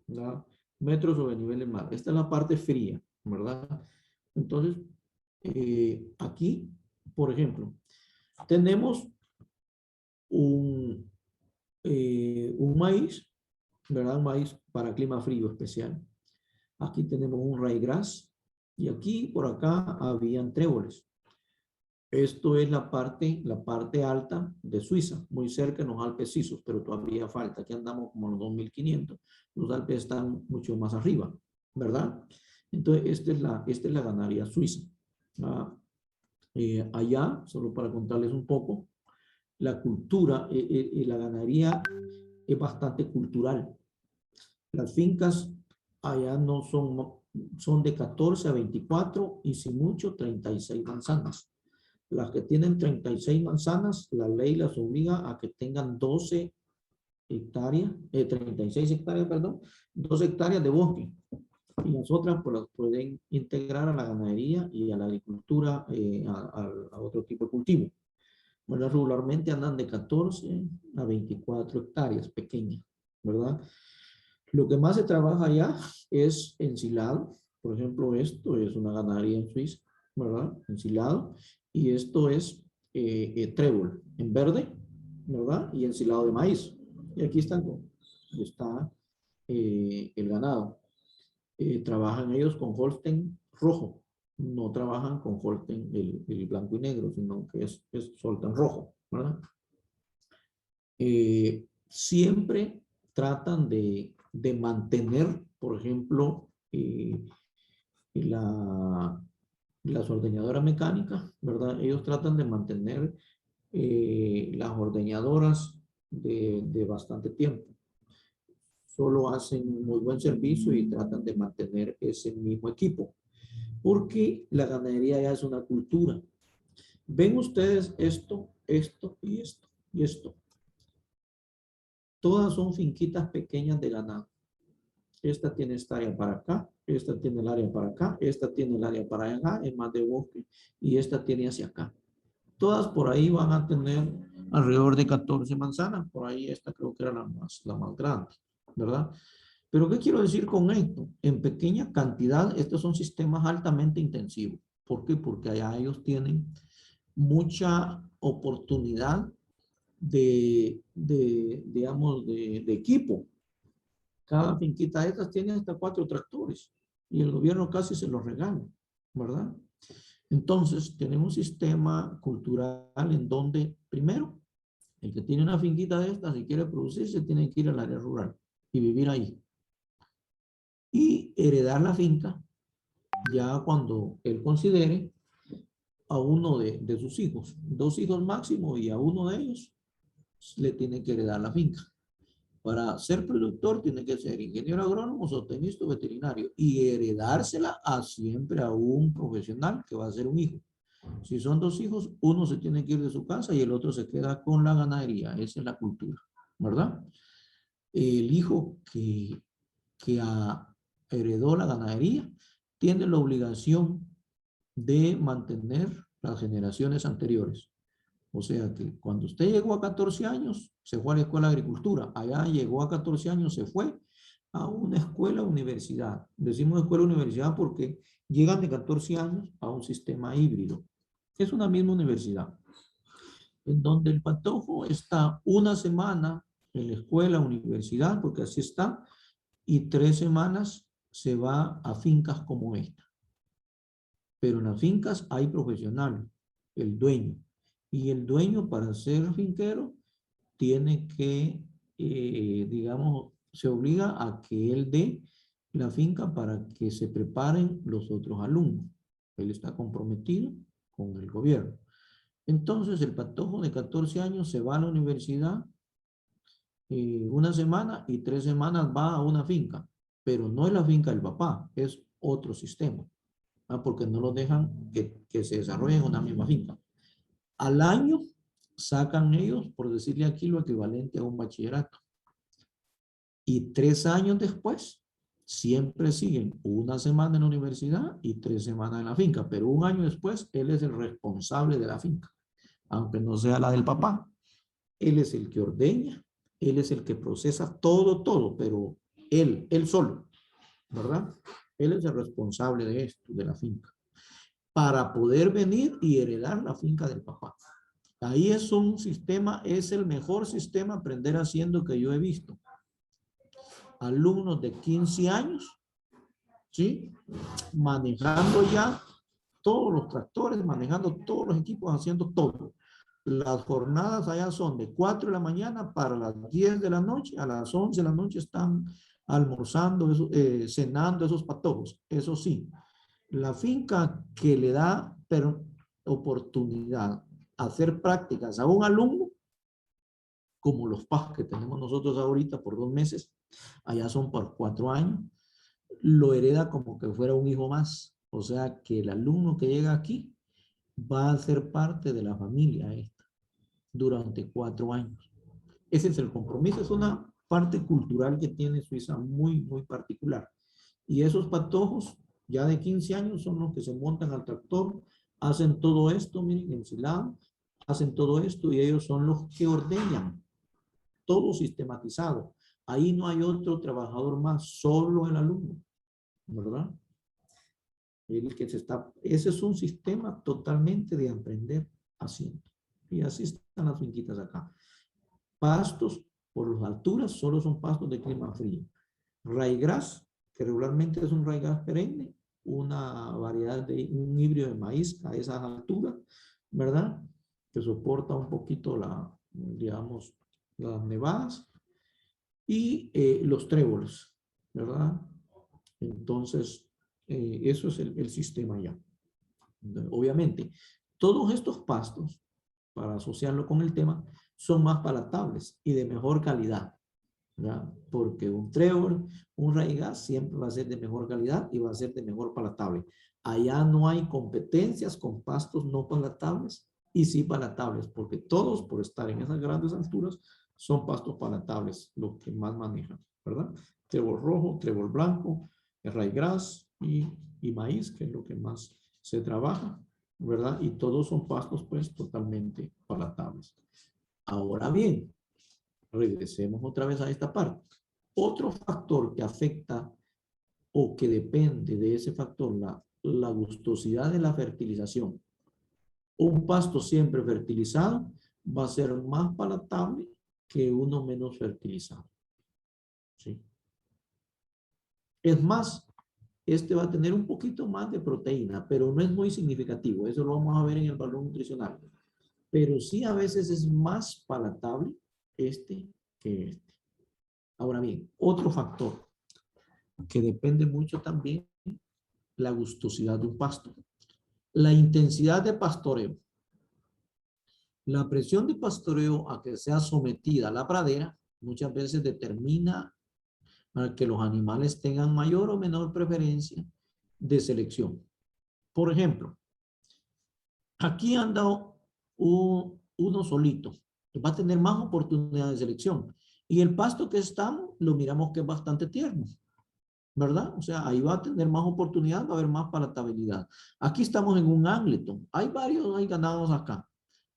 Speaker 1: ¿verdad?, metros sobre nivel del mar. Esta es la parte fría, ¿verdad? Entonces, aquí, por ejemplo, tenemos un maíz, ¿verdad? Un maíz para clima frío especial. Aquí tenemos un ryegrass y aquí por acá habían tréboles. Esto es la parte alta de Suiza, muy cerca en los Alpes suizos, pero todavía falta. Aquí andamos como en los 2500. Los Alpes están mucho más arriba, ¿verdad? Entonces, esta es la ganadería suiza. Allá, solo para contarles un poco, la cultura y la ganadería es bastante cultural. Las fincas allá no son de 14 a 24 y si mucho 36 manzanas. Las que tienen 36 manzanas, la ley las obliga a que tengan 12 hectáreas, 36 hectáreas, perdón, 12 hectáreas de bosque. Y las otras pues las pueden integrar a la ganadería y a la agricultura, a otro tipo de cultivo. Bueno, regularmente andan de 14 a 24 hectáreas pequeñas, ¿verdad? Lo que más se trabaja allá es ensilado. Por ejemplo, esto es una ganadería en Suiza, ¿verdad? Ensilado. Y esto es trébol en verde, ¿verdad? Y ensilado de maíz. Y aquí está el ganado. Trabajan ellos con Holstein rojo. No trabajan con Holstein el blanco y negro, sino que es Holstein rojo, ¿verdad? Siempre tratan de mantener, por ejemplo, las ordeñadoras mecánicas, ¿verdad? Ellos tratan de mantener las ordeñadoras de bastante tiempo. Solo hacen muy buen servicio y tratan de mantener ese mismo equipo, porque la ganadería ya es una cultura. Ven ustedes esto, esto y esto y esto. Todas son finquitas pequeñas de ganado. Esta tiene esta área para acá, esta tiene el área para acá, esta tiene el área para allá, es más de bosque, y esta tiene hacia acá. Todas por ahí van a tener alrededor de 14 manzanas, por ahí esta creo que era la más grande, ¿verdad? Pero ¿qué quiero decir con esto? En pequeña cantidad, estos son sistemas altamente intensivos. ¿Por qué? Porque allá ellos tienen mucha oportunidad digamos, de equipo. Cada finquita de estas tiene hasta 4 tractores y el gobierno casi se los regala, ¿verdad? Entonces, tenemos un sistema cultural en donde, primero, el que tiene una finquita de estas y quiere producirse, tiene que ir al área rural y vivir ahí. Y heredar la finca ya cuando él considere a uno de sus hijos, 2 hijos máximo, y a uno de ellos le tiene que heredar la finca. Para ser productor tiene que ser ingeniero agrónomo, zootecnista o veterinario y heredársela siempre a un profesional que va a ser un hijo. Si son 2 hijos, uno se tiene que ir de su casa y el otro se queda con la ganadería. Esa es la cultura, ¿verdad? El hijo que heredó la ganadería tiene la obligación de mantener las generaciones anteriores. O sea que cuando usted llegó a 14 años, se fue a la escuela de agricultura. Allá llegó a 14 años, se fue a una escuela universidad. Decimos escuela universidad porque llegan de 14 años a un sistema híbrido. Es una misma universidad, en donde el patojo está una semana en la escuela, universidad, porque así está, y 3 semanas se va a fincas como esta. Pero en las fincas hay profesionales, el dueño. Y el dueño, para ser finquero, tiene que, digamos, se obliga a que él dé la finca para que se preparen los otros alumnos. Él está comprometido con el gobierno. Entonces, el patojo de 14 años se va a la universidad una semana y 3 semanas va a una finca. Pero no es la finca del papá, es otro sistema. porque no los dejan que se desarrollen en una misma finca. Al año sacan ellos, por decirle aquí, lo equivalente a un bachillerato. Y 3 años después, siempre siguen una semana en la universidad y 3 semanas en la finca. Pero un año después, él es el responsable de la finca, aunque no sea la del papá. Él es el que ordeña, él es el que procesa todo, pero él solo, ¿verdad? Él es el responsable de esto, de la finca, para poder venir y heredar la finca del papá. Ahí es un sistema, es el mejor sistema aprender haciendo que yo he visto. Alumnos de 15 años, ¿sí? Manejando ya todos los tractores, manejando todos los equipos, haciendo todo. Las jornadas allá son de 4 de la mañana para las 10 de la noche, a las 11 de la noche están almorzando, cenando esos patojos. Eso sí, la finca que le da oportunidad a hacer prácticas a un alumno, como los PAS que tenemos nosotros ahorita por 2 meses, allá son por 4 años, lo hereda como que fuera un hijo más. O sea que el alumno que llega aquí va a ser parte de la familia esta durante 4 años. Ese es el compromiso, es una parte cultural que tiene Suiza muy, muy particular. Y esos patojos ya de 15 años son los que se montan al tractor, hacen todo esto, miren, ensilado, hacen todo esto y ellos son los que ordeñan, todo sistematizado. Ahí no hay otro trabajador más, solo el alumno, ¿verdad? Ese es un sistema totalmente de aprender haciendo. Y así están las finquitas acá. Pastos por las alturas solo son pastos de clima frío. Ryegrass, que regularmente es un ryegrass perenne, una variedad de un híbrido de maíz a esas alturas, ¿verdad? Que soporta un poquito digamos, las nevadas. Y los tréboles, ¿verdad? Entonces, eso es el sistema ya. Obviamente, todos estos pastos, para asociarlo con el tema, son más palatables y de mejor calidad, ¿verdad? Porque un trébol, un ryegrass siempre va a ser de mejor calidad y va a ser de mejor palatable. Allá no hay competencias con pastos no palatables y sí palatables, porque todos, por estar en esas grandes alturas, son pastos palatables, los que más manejan, ¿verdad? Trébol rojo, trébol blanco, ryegrass y maíz, que es lo que más se trabaja, ¿verdad? Y todos son pastos, pues, totalmente palatables. Ahora bien, regresemos otra vez a esta parte. Otro factor que afecta o que depende de ese factor, la gustosidad de la fertilización. Un pasto siempre fertilizado va a ser más palatable que uno menos fertilizado. ¿Sí? Es más, este va a tener un poquito más de proteína, pero no es muy significativo. Eso lo vamos a ver en el valor nutricional. Pero sí a veces es más palatable este que este. Ahora bien, otro factor que depende mucho también, la gustosidad de un pasto. La intensidad de pastoreo. La presión de pastoreo a que sea sometida la pradera muchas veces determina a que los animales tengan mayor o menor preferencia de selección. Por ejemplo, aquí anda uno solito, va a tener más oportunidad de selección. Y el pasto que estamos, lo miramos que es bastante tierno, ¿verdad? O sea, ahí va a tener más oportunidad, va a haber más palatabilidad. Aquí estamos en un Angleton. Hay ganados acá,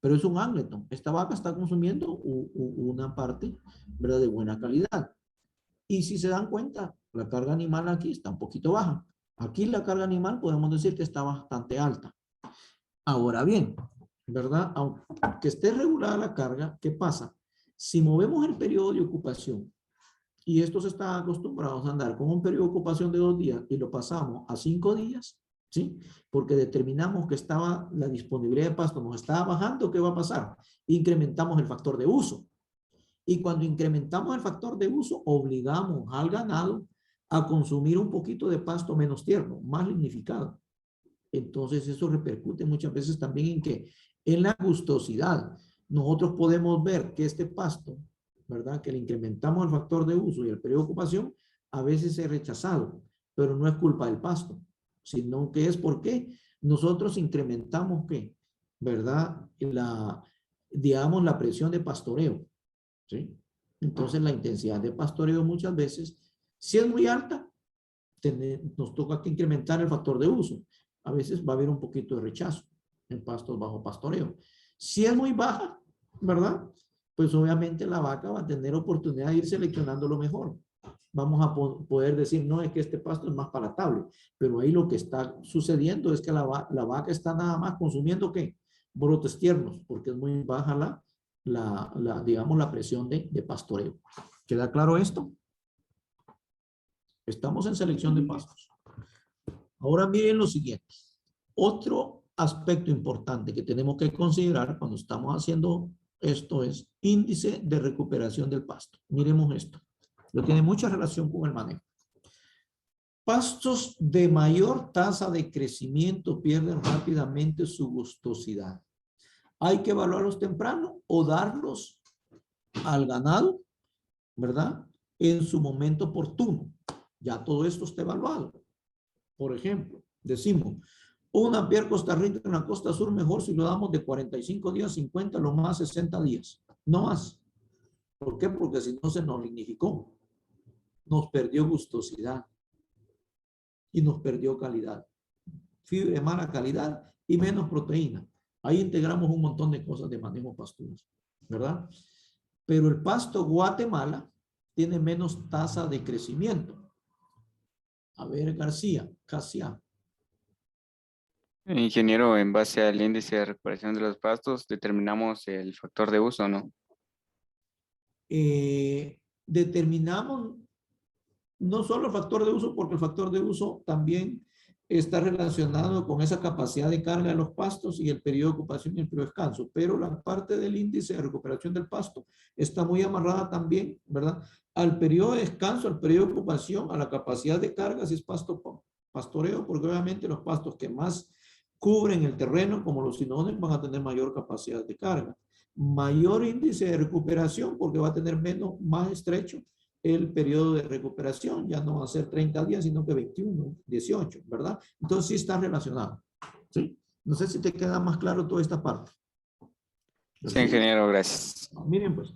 Speaker 1: pero es un Angleton. Esta vaca está consumiendo una parte, ¿verdad? De buena calidad. Y si se dan cuenta, la carga animal aquí está un poquito baja. Aquí la carga animal podemos decir que está bastante alta. Ahora bien, ¿verdad? Aunque esté regulada la carga, ¿qué pasa? Si movemos el periodo de ocupación y estos están acostumbrados a andar con un periodo de ocupación de 2 días y lo pasamos a 5 días, ¿sí? Porque determinamos que la disponibilidad de pasto nos estaba bajando, ¿qué va a pasar? Incrementamos el factor de uso. Y cuando incrementamos el factor de uso, obligamos al ganado a consumir un poquito de pasto menos tierno, más lignificado. Entonces eso repercute muchas veces también en que en la gustosidad. Nosotros podemos ver que este pasto, ¿verdad? Que le incrementamos el factor de uso y el periodo de ocupación, a veces es rechazado, pero no es culpa del pasto, sino que es porque nosotros incrementamos, ¿qué? ¿Verdad? Digamos, la presión de pastoreo, ¿sí? Entonces, la intensidad de pastoreo muchas veces, si es muy alta, nos toca que incrementar el factor de uso. A veces va a haber un poquito de rechazo en pastos bajo pastoreo. Si es muy baja, ¿verdad? Pues obviamente la vaca va a tener oportunidad de ir seleccionando lo mejor. Vamos a poder decir, no, es que este pasto es más palatable, pero ahí lo que está sucediendo es que la vaca está nada más consumiendo, ¿qué? Brotes tiernos, porque es muy baja digamos, la presión de pastoreo. ¿Queda claro esto? Estamos en selección de pastos. Ahora miren lo siguiente. Otro aspecto importante que tenemos que considerar cuando estamos haciendo esto es índice de recuperación del pasto. Miremos esto. Lo tiene mucha relación con el manejo. Pastos de mayor tasa de crecimiento pierden rápidamente su gustosidad. Hay que evaluarlos temprano o darlos al ganado, ¿verdad? En su momento oportuno. Ya todo esto está evaluado. Por ejemplo, decimos, una piel Costa Rica en la costa sur mejor si lo damos de 45 días, 50, lo más 60 días. No más. ¿Por qué? Porque si no se nos lignificó. Nos perdió gustosidad y nos perdió calidad. Fibra de mala calidad y menos proteína. Ahí integramos un montón de cosas de manejo pasturas, ¿verdad? Pero el pasto Guatemala tiene menos tasa de crecimiento. A ver, García, Casia.
Speaker 4: Ingeniero, en base al índice de recuperación de los pastos, determinamos el factor de uso, ¿no?
Speaker 1: Determinamos no solo el factor de uso, porque el factor de uso también está relacionado con esa capacidad de carga de los pastos y el periodo de ocupación y el periodo de descanso, pero la parte del índice de recuperación del pasto está muy amarrada también, ¿verdad? Al periodo de descanso, al periodo de ocupación, a la capacidad de carga, si es pastoreo, porque obviamente los pastos que más cubren el terreno, como los sinones, van a tener mayor capacidad de carga. Mayor índice de recuperación, porque va a tener más estrecho el periodo de recuperación, ya no va a ser 30 días, sino que 21, 18, ¿verdad? Entonces sí está relacionado, ¿sí? No sé si te queda más claro toda esta parte.
Speaker 4: Sí, ingeniero, gracias.
Speaker 1: Miren pues.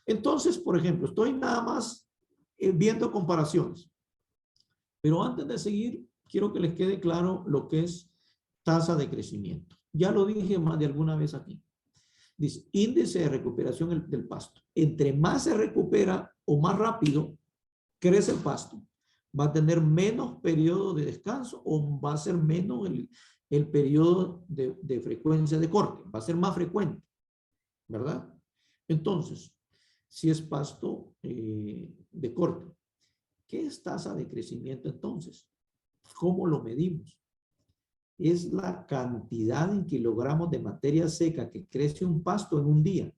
Speaker 1: Entonces, por ejemplo, estoy nada más viendo comparaciones. Pero antes de seguir, quiero que les quede claro lo que es tasa de crecimiento. Ya lo dije más de alguna vez aquí. Dice, índice de recuperación del pasto. Entre más se recupera o más rápido crece el pasto, va a tener menos periodo de descanso o va a ser menos el periodo de frecuencia de corte. Va a ser más frecuente, ¿verdad? Entonces, si es pasto de corte, ¿qué es tasa de crecimiento entonces? ¿Cómo lo medimos? Es la cantidad en kilogramos de materia seca que crece un pasto en un día.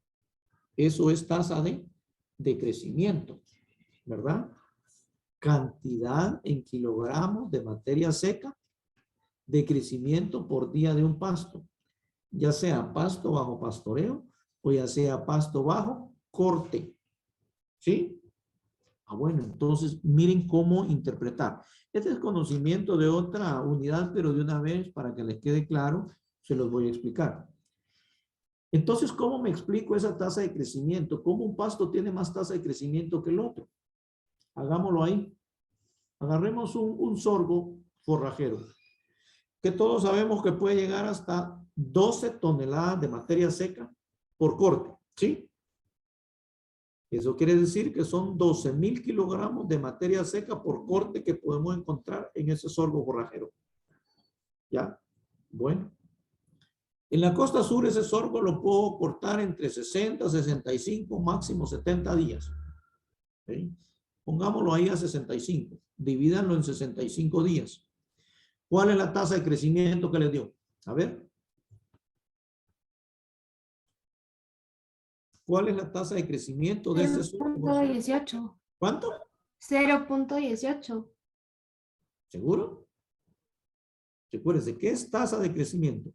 Speaker 1: Eso es tasa de crecimiento, ¿verdad? Cantidad en kilogramos de materia seca de crecimiento por día de un pasto, ya sea pasto bajo pastoreo o ya sea pasto bajo corte. ¿Sí? Bueno, entonces miren cómo interpretar. Este es conocimiento de otra unidad, pero de una vez, para que les quede claro, se los voy a explicar. Entonces, ¿cómo me explico esa tasa de crecimiento? ¿Cómo un pasto tiene más tasa de crecimiento que el otro? Hagámoslo ahí. Agarremos un sorgo forrajero, que todos sabemos que puede llegar hasta 12 toneladas de materia seca por corte, ¿sí? Eso quiere decir que son 12,000 kilogramos de materia seca por corte que podemos encontrar en ese sorgo forrajero. ¿Ya? Bueno. En la costa sur ese sorgo lo puedo cortar entre 60, 65, máximo 70 días. ¿Sí? Pongámoslo ahí a 65. Divídanlo en 65 días. ¿Cuál es la tasa de crecimiento que les dio? A ver. ¿Cuál es la tasa de crecimiento de este sorgo?
Speaker 3: 0.18.
Speaker 1: ¿Cuánto?
Speaker 3: 0.18.
Speaker 1: ¿Seguro? Recuérdense, ¿qué es tasa de crecimiento?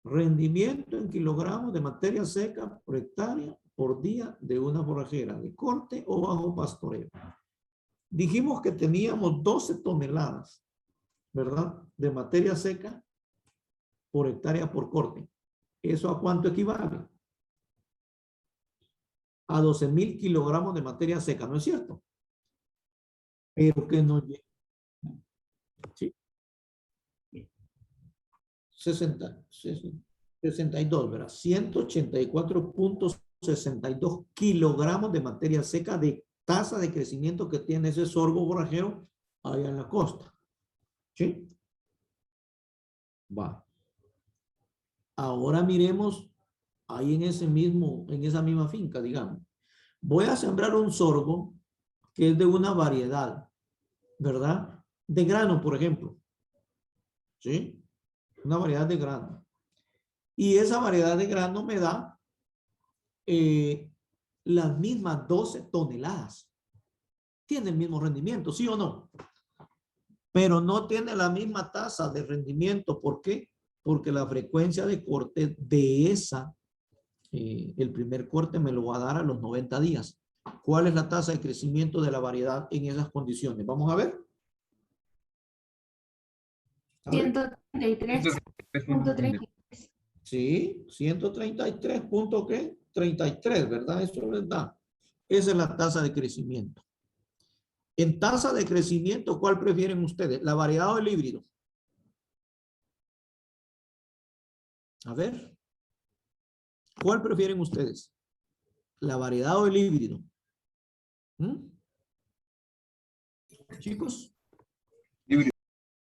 Speaker 1: Rendimiento en kilogramos de materia seca por hectárea por día de una forrajera de corte o bajo pastoreo. Dijimos que teníamos 12 toneladas ¿verdad? De materia seca por hectárea por corte. ¿Eso a cuánto equivale? A 12,000 kilogramos de materia seca, ¿no es cierto? Pero que no llega. ¿Sí? 62, ¿verdad? 184.62 kilogramos de materia seca de tasa de crecimiento que tiene ese sorgo borrajero allá en la costa. ¿Sí? Va. Ahora miremos ahí en esa misma finca, digamos. Voy a sembrar un sorgo que es de una variedad, ¿verdad? De grano, por ejemplo. ¿Sí? Una variedad de grano. Y esa variedad de grano me da las mismas 12 toneladas. Tiene el mismo rendimiento, ¿sí o no? Pero no tiene la misma tasa de rendimiento. ¿Por qué? Porque la frecuencia de corte de esa, el primer corte me lo va a dar a los 90 días. ¿Cuál es la tasa de crecimiento de la variedad en esas condiciones? Vamos a ver.
Speaker 3: 133.33.
Speaker 1: Sí, 133 punto ¿qué? 33, ¿verdad? Eso es verdad. Esa es la tasa de crecimiento. En tasa de crecimiento, ¿cuál prefieren ustedes? ¿La variedad o el híbrido? A ver. ¿Cuál prefieren ustedes? ¿La variedad o el híbrido? Chicos.
Speaker 5: Híbrido.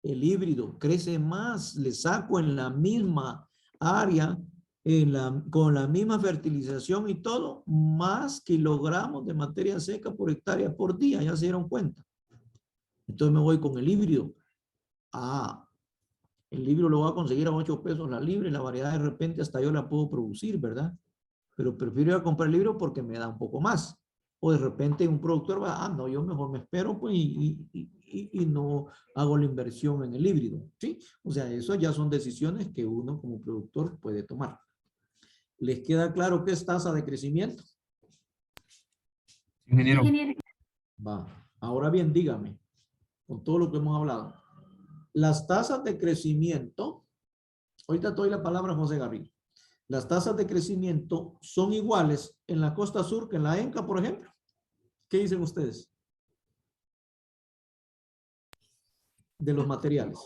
Speaker 1: El híbrido crece más, le saco en la misma área, con la misma fertilización y todo, más kilogramos de materia seca por hectárea por día, ya se dieron cuenta. Entonces me voy con el híbrido. El híbrido lo voy a conseguir a 8 pesos la libra y la variedad de repente hasta yo la puedo producir, ¿verdad? Pero prefiero ir a comprar el híbrido porque me da un poco más. O de repente un productor va, no, yo mejor me espero pues, y no hago la inversión en el híbrido, ¿sí? O sea, eso ya son decisiones que uno como productor puede tomar. ¿Les queda claro qué es tasa de crecimiento?
Speaker 5: Ingeniero.
Speaker 1: Va. Ahora bien, dígame, con todo lo que hemos hablado, las tasas de crecimiento, ahorita doy la palabra a José Garrido. Las tasas de crecimiento son iguales en la costa sur que en la ENCA, por ejemplo. ¿Qué dicen ustedes? De los materiales.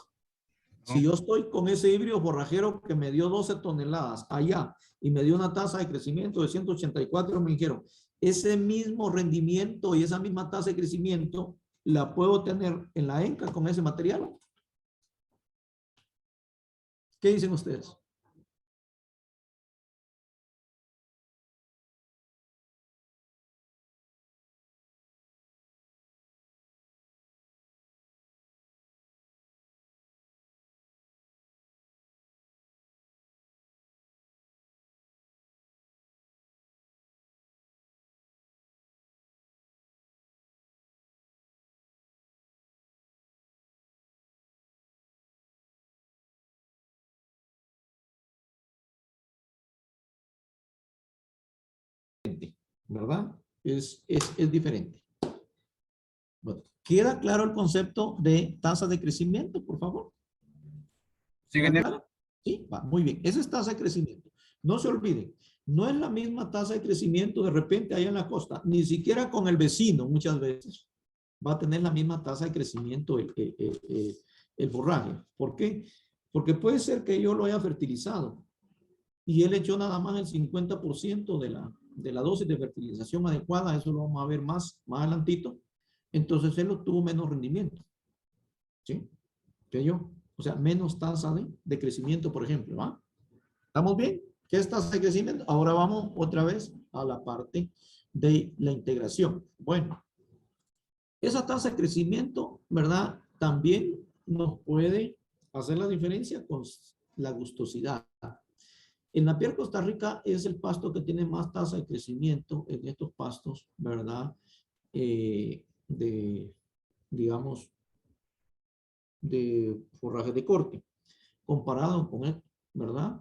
Speaker 1: Si yo estoy con ese híbrido forrajero que me dio 12 toneladas allá y me dio una tasa de crecimiento de 184, me dijeron, ese mismo rendimiento y esa misma tasa de crecimiento la puedo tener en la ENCA con ese material. ¿Qué dicen ustedes? ¿Verdad? Es diferente. Bueno, ¿queda claro el concepto de tasa de crecimiento, por favor?
Speaker 5: Sí, ingeniero.
Speaker 1: Sí, va, muy bien. Esa es tasa de crecimiento. No se olviden, no es la misma tasa de crecimiento de repente allá en la costa, ni siquiera con el vecino muchas veces va a tener la misma tasa de crecimiento el forraje. ¿Por qué? Porque puede ser que yo lo haya fertilizado y él echó nada más el 50% de la dosis de fertilización adecuada, eso lo vamos a ver más adelantito. Entonces él obtuvo menos rendimiento, ¿sí? Que yo, o sea, menos tasa de crecimiento, por ejemplo, ¿va? ¿Estamos bien? ¿Qué es tasa de crecimiento? Ahora vamos otra vez a la parte de la integración. Bueno, esa tasa de crecimiento, ¿verdad? También nos puede hacer la diferencia con la gustosidad. En Napier, Costa Rica, es el pasto que tiene más tasa de crecimiento en estos pastos, ¿verdad? Digamos, de forraje de corte, comparado con esto, ¿verdad?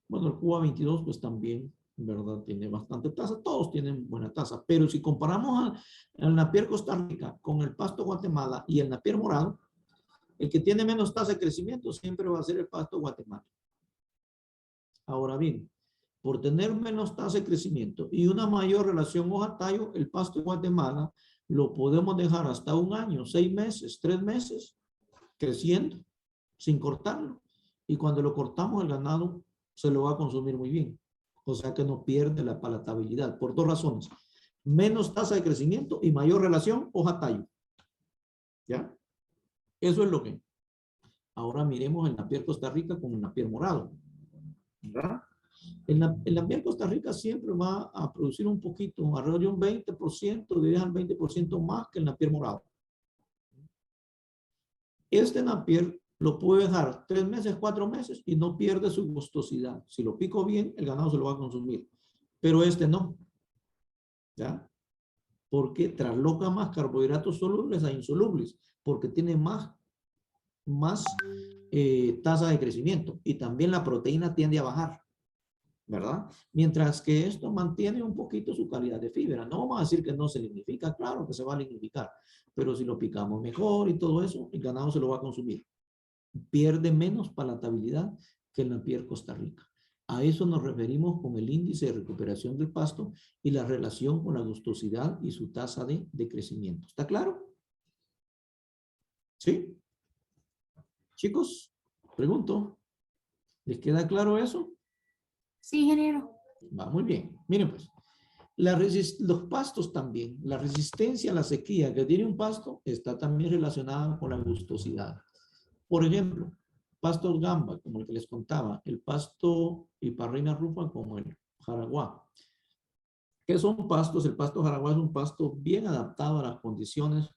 Speaker 1: Bueno, el Cuba 22, pues también, ¿verdad? Tiene bastante tasa, todos tienen buena tasa, pero si comparamos al Napier Costa Rica con el pasto Guatemala y el Napier morado, El que tiene menos tasa de crecimiento siempre va a ser el pasto Guatemala. Ahora bien, por tener menos tasa de crecimiento y una mayor relación hoja-tallo, el pasto de Guatemala lo podemos dejar hasta 1 año, 6 meses, 3 meses, creciendo, sin cortarlo. Y cuando lo cortamos, el ganado se lo va a consumir muy bien. O sea que no pierde la palatabilidad, por 2 razones. Menos tasa de crecimiento y mayor relación hoja-tallo. ¿Ya? Eso es lo que. Ahora miremos el Napier Costa Rica con el Napier morado. ¿Verdad? El Napier Costa Rica siempre va a producir un poquito, alrededor de un 20%, de 10 al 20% más que el Napier morado. Este Napier lo puede dejar 3 meses, 4 meses y no pierde su gustosidad. Si lo pico bien, el ganado se lo va a consumir. Pero este no. ¿Ya? Porque trasloca más carbohidratos solubles a insolubles, porque tiene más tasa de crecimiento y también la proteína tiende a bajar, ¿verdad? Mientras que esto mantiene un poquito su calidad de fibra. No vamos a decir que no se lignifica, claro que se va a lignificar, pero si lo picamos mejor y todo eso, el ganado se lo va a consumir. Pierde menos palatabilidad que el Napier Costa Rica. A eso nos referimos con el índice de recuperación del pasto y la relación con la gustosidad y su tasa de crecimiento. ¿Está claro? ¿Sí? Chicos, pregunto, ¿les queda claro eso?
Speaker 3: Sí, ingeniero.
Speaker 1: Va muy bien. Miren pues, los pastos también, la resistencia a la sequía que tiene un pasto está también relacionada con la gustosidad. Por ejemplo, pastos gamba, como el que les contaba, el pasto hiparrina rufa como el jaraguá. ¿Qué son pastos? El pasto jaraguá es un pasto bien adaptado a las condiciones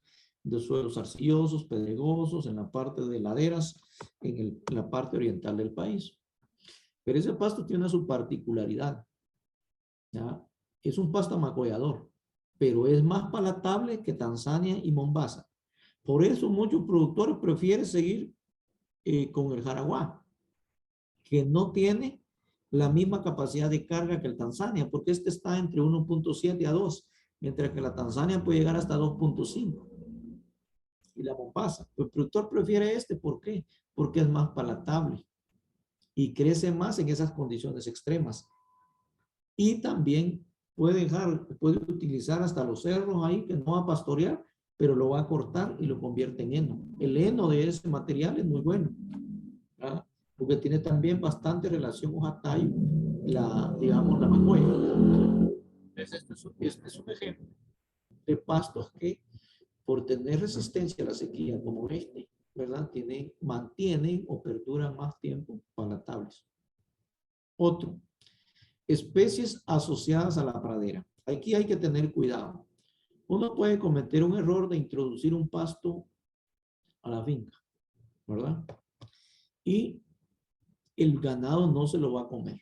Speaker 1: de suelos arcillosos, pedregosos, en la parte de laderas, en la parte oriental del país. Pero ese pasto tiene su particularidad. ¿Ya? Es un pasto amacollador, pero es más palatable que Tanzania y Mombasa. Por eso muchos productores prefieren seguir con el jaraguá, que no tiene la misma capacidad de carga que el Tanzania, porque este está entre 1.7 a 2, mientras que la Tanzania puede llegar hasta 2.5. Y la Mombasa. El productor prefiere este, ¿por qué? Porque es más palatable y crece más en esas condiciones extremas. Y también puede utilizar hasta los cerros ahí que no va a pastorear, pero lo va a cortar y lo convierte en heno. El heno de ese material es muy bueno, ¿verdad? Porque tiene también bastante relación hoja-tallo, digamos, la macoya. Este es un ejemplo de pastos que, por tener resistencia a la sequía como este, ¿verdad? Mantienen o perduran más tiempo palatables. Otro, especies asociadas a la pradera. Aquí hay que tener cuidado. Uno puede cometer un error de introducir un pasto a la finca, ¿verdad? Y el ganado no se lo va a comer.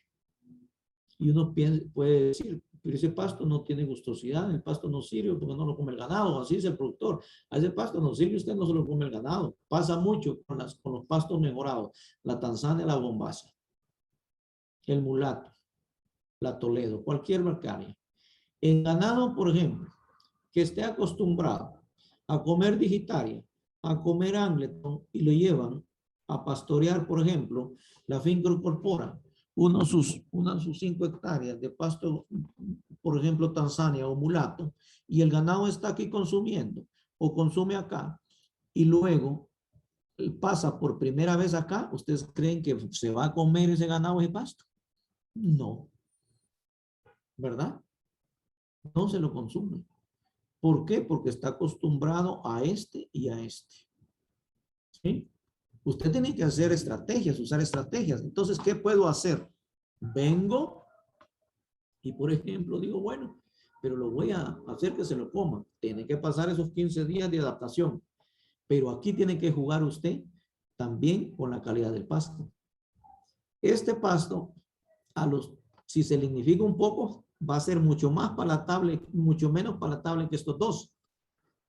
Speaker 1: Y uno puede decir, pero ese pasto no tiene gustosidad, el pasto no sirve porque no lo come el ganado, así es el productor. A ese pasto no sirve, usted no se lo come el ganado. Pasa mucho con los pastos mejorados, la Tanzania, la Mombasa, el mulato, la Toledo, cualquier marcaria. En ganado, por ejemplo, que esté acostumbrado a comer digitaria, a comer Angleton y lo llevan a pastorear, por ejemplo, la finca incorpora una de sus 5 hectáreas de pasto, por ejemplo, Tanzania o mulato, y el ganado está aquí consumiendo o consume acá, y luego pasa por primera vez acá, ¿ustedes creen que se va a comer ese ganado ese pasto? No. ¿Verdad? No se lo consume. ¿Por qué? Porque está acostumbrado a este y a este. ¿Sí? Usted tiene que hacer estrategias, usar estrategias. Entonces, ¿qué puedo hacer? Vengo y, por ejemplo, digo, bueno, pero lo voy a hacer que se lo coma. Tiene que pasar esos 15 días de adaptación. Pero aquí tiene que jugar usted también con la calidad del pasto. Este pasto, si se lignifica un poco, va a ser mucho más palatable, mucho menos palatable que estos dos.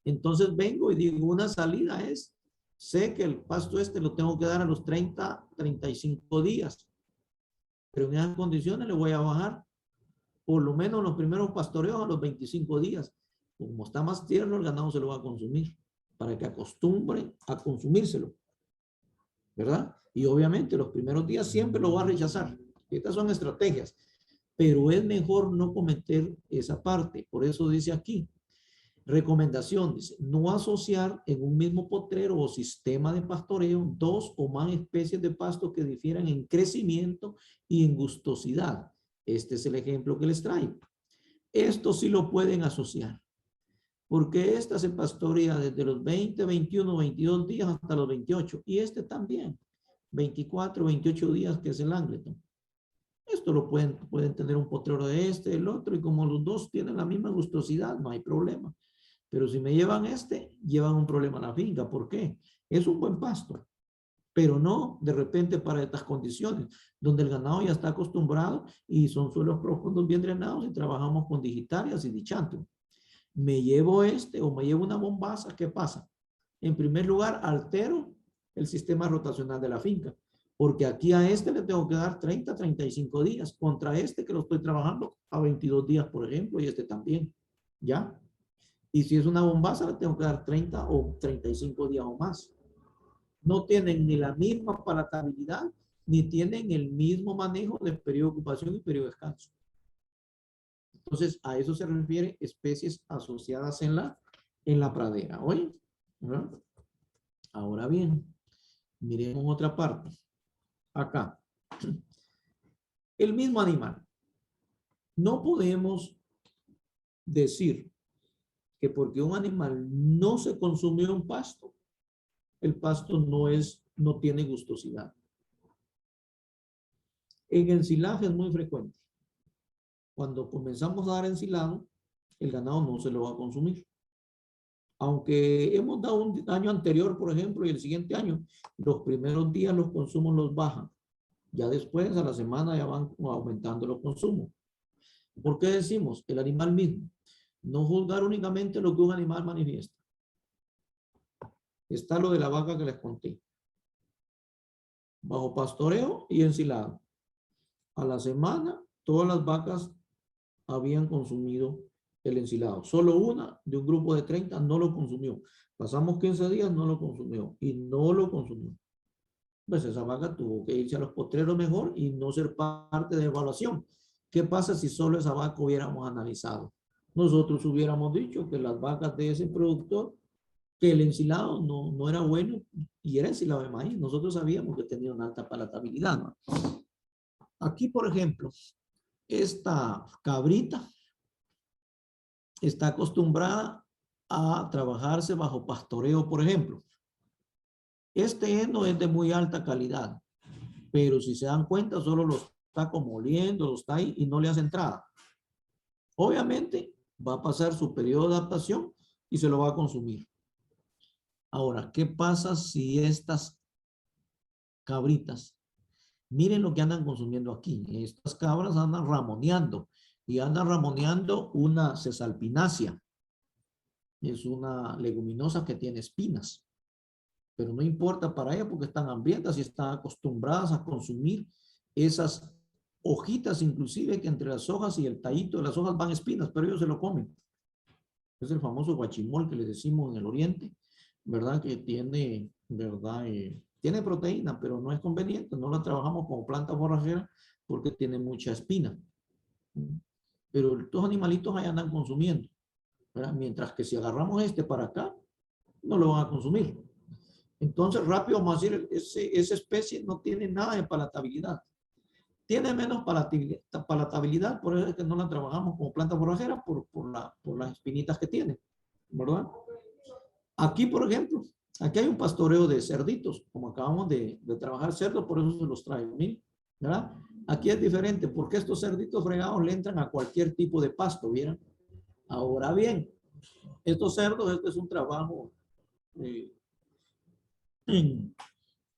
Speaker 1: Entonces vengo y digo, una salida es, sé que el pasto este lo tengo que dar a los 30, 35 días. Pero en esas condiciones le voy a bajar por lo menos los primeros pastoreos a los 25 días. Como está más tierno, el ganado se lo va a consumir para que acostumbre a consumírselo. ¿verdad? Y obviamente los primeros días siempre lo va a rechazar. Estas son estrategias, pero es mejor no cometer esa parte. Por eso dice aquí, recomendación, dice, no asociar en un mismo potrero o sistema de pastoreo dos o más especies de pasto que difieran en crecimiento y en gustosidad. Este es el ejemplo que les traigo. Esto sí lo pueden asociar, porque esta se pastorea desde los 20, 21, 22 días hasta los 28, y este también, 24, 28 días, que es el Angleton. Esto lo pueden tener un potrero de este, el otro, y como los dos tienen la misma gustosidad, no hay problema. Pero si me llevan este, llevan un problema a la finca. ¿Por qué? Es un buen pasto, pero no de repente para estas condiciones, donde el ganado ya está acostumbrado y son suelos profundos bien drenados y trabajamos con digitarias y dichantum. Me llevo este o me llevo una bombaza, ¿qué pasa? En primer lugar, altero el sistema rotacional de la finca, porque aquí a este le tengo que dar 30, 35 días, contra este que lo estoy trabajando a 22 días, por ejemplo, y este también, ¿ya? Y si es una bombaza, le tengo que dar 30 o 35 días o más. No tienen ni la misma palatabilidad, ni tienen el mismo manejo de periodo de ocupación y periodo de descanso. Entonces, a eso se refiere especies asociadas en la pradera. ¿Oye? ¿No? Ahora bien, miremos otra parte. Acá. El mismo animal. No podemos decir que porque un animal no se consumió un pasto, el pasto no tiene gustosidad. En ensilaje es muy frecuente. Cuando comenzamos a dar ensilado, el ganado no se lo va a consumir. Aunque hemos dado un año anterior, por ejemplo, y el siguiente año, los primeros días los consumos los bajan. Ya después, a la semana, ya van aumentando los consumos. ¿Por qué decimos? El animal mismo. No juzgar únicamente lo que un animal manifiesta. Está lo de la vaca que les conté. Bajo pastoreo y ensilado. A la semana, todas las vacas habían consumido el ensilado. Solo una de un grupo de 30 no lo consumió. Pasamos 15 días, no lo consumió. Y no lo consumió. Pues esa vaca tuvo que irse a los potreros mejor y no ser parte de evaluación. ¿Qué pasa si solo esa vaca hubiéramos analizado? Nosotros hubiéramos dicho que las vacas de ese productor, que el ensilado no era bueno y era ensilado de maíz. Nosotros sabíamos que tenía una alta palatabilidad, ¿no? Aquí, por ejemplo, esta cabrita está acostumbrada a trabajarse bajo pastoreo, por ejemplo. Este heno es de muy alta calidad, pero si se dan cuenta, solo lo está como oliendo, lo está ahí y no le hace entrada. Obviamente va a pasar su periodo de adaptación y se lo va a consumir. Ahora, ¿qué pasa si estas cabritas, miren lo que andan consumiendo aquí? Estas cabras andan ramoneando y andan ramoneando una cesalpinácea. Es una leguminosa que tiene espinas, pero no importa para ella porque están hambrientas y están acostumbradas a consumir esas hojitas, inclusive que entre las hojas y el tallito de las hojas van espinas, pero ellos se lo comen. Es el famoso guachimol que le decimos en el oriente, ¿verdad? Que tiene, ¿verdad? Tiene proteína, pero no es conveniente. No la trabajamos como planta forrajera porque tiene mucha espina. Pero estos animalitos ahí andan consumiendo, ¿verdad? Mientras que si agarramos este para acá, no lo van a consumir. Entonces, rápido vamos a decir, esa especie no tiene nada de palatabilidad. Tiene menos palatabilidad, por eso es que no la trabajamos como planta forrajera por las espinitas que tiene, ¿verdad? Aquí, por ejemplo, aquí hay un pastoreo de cerditos, como acabamos de trabajar cerdos, por eso se los traigo, ¿sí? ¿Verdad? Aquí es diferente, porque estos cerditos fregados le entran a cualquier tipo de pasto, ¿vieron? Ahora bien, estos cerdos, este es un trabajo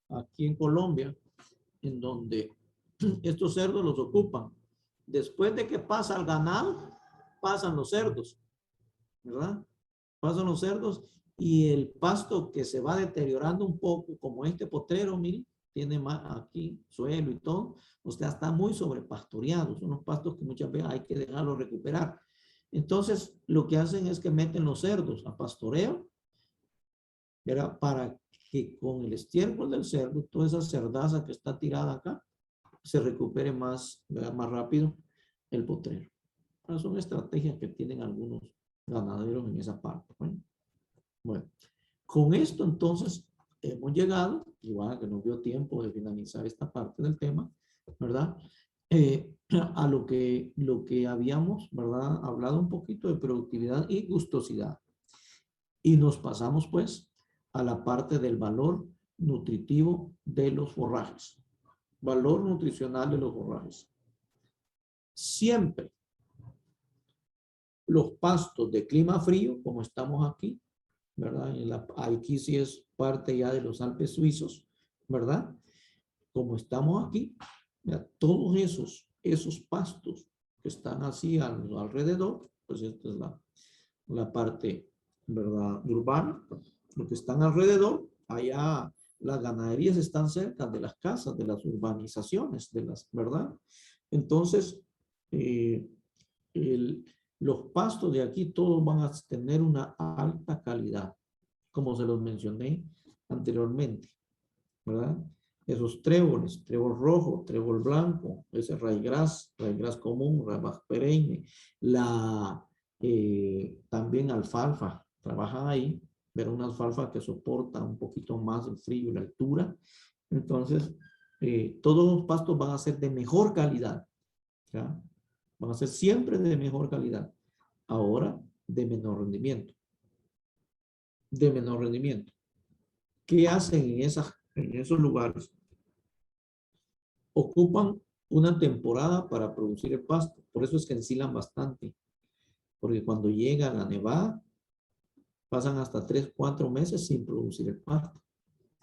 Speaker 1: aquí en Colombia, en donde estos cerdos los ocupan. Después de que pasa el ganado, pasan los cerdos, ¿verdad? Pasan los cerdos y el pasto que se va deteriorando un poco, como este potrero, miren, tiene más aquí suelo y todo, o sea, está muy sobrepastoreado. Son los pastos que muchas veces hay que dejarlos recuperar. Entonces, lo que hacen es que meten los cerdos a pastoreo, ¿verdad? Para que con el estiércol del cerdo, toda esa cerdaza que está tirada acá, se recupere más, más rápido el potrero. Son estrategias que tienen algunos ganaderos en esa parte. Bueno, con esto entonces hemos llegado, igual que nos dio tiempo de finalizar esta parte del tema, ¿verdad? A lo que habíamos, ¿verdad? Hablado un poquito de productividad y gustosidad. Y nos pasamos pues a la parte del valor nutritivo de los forrajes. Valor nutricional de los forrajes. Siempre los pastos de clima frío, como estamos aquí, ¿verdad? Aquí sí es parte ya de los Alpes suizos, ¿verdad? Como estamos aquí, mira, todos esos pastos que están así alrededor, pues esta es la parte, ¿verdad? Urbana, lo que están alrededor, allá las ganaderías están cerca de las casas, de las urbanizaciones, ¿verdad? Entonces, los pastos de aquí todos van a tener una alta calidad, como se los mencioné anteriormente, ¿verdad? Esos tréboles, trébol rojo, trébol blanco, ese raigras común, raíz perenne, también alfalfa, trabajan ahí, pero una alfalfa que soporta un poquito más el frío y la altura. Entonces, todos los pastos van a ser de mejor calidad, ¿ya? Van a ser siempre de mejor calidad. Ahora, de menor rendimiento. De menor rendimiento. ¿Qué hacen en esos lugares? Ocupan una temporada para producir el pasto. Por eso es que ensilan bastante. Porque cuando llega la nevada, pasan hasta 3, 4 meses sin producir el pasto.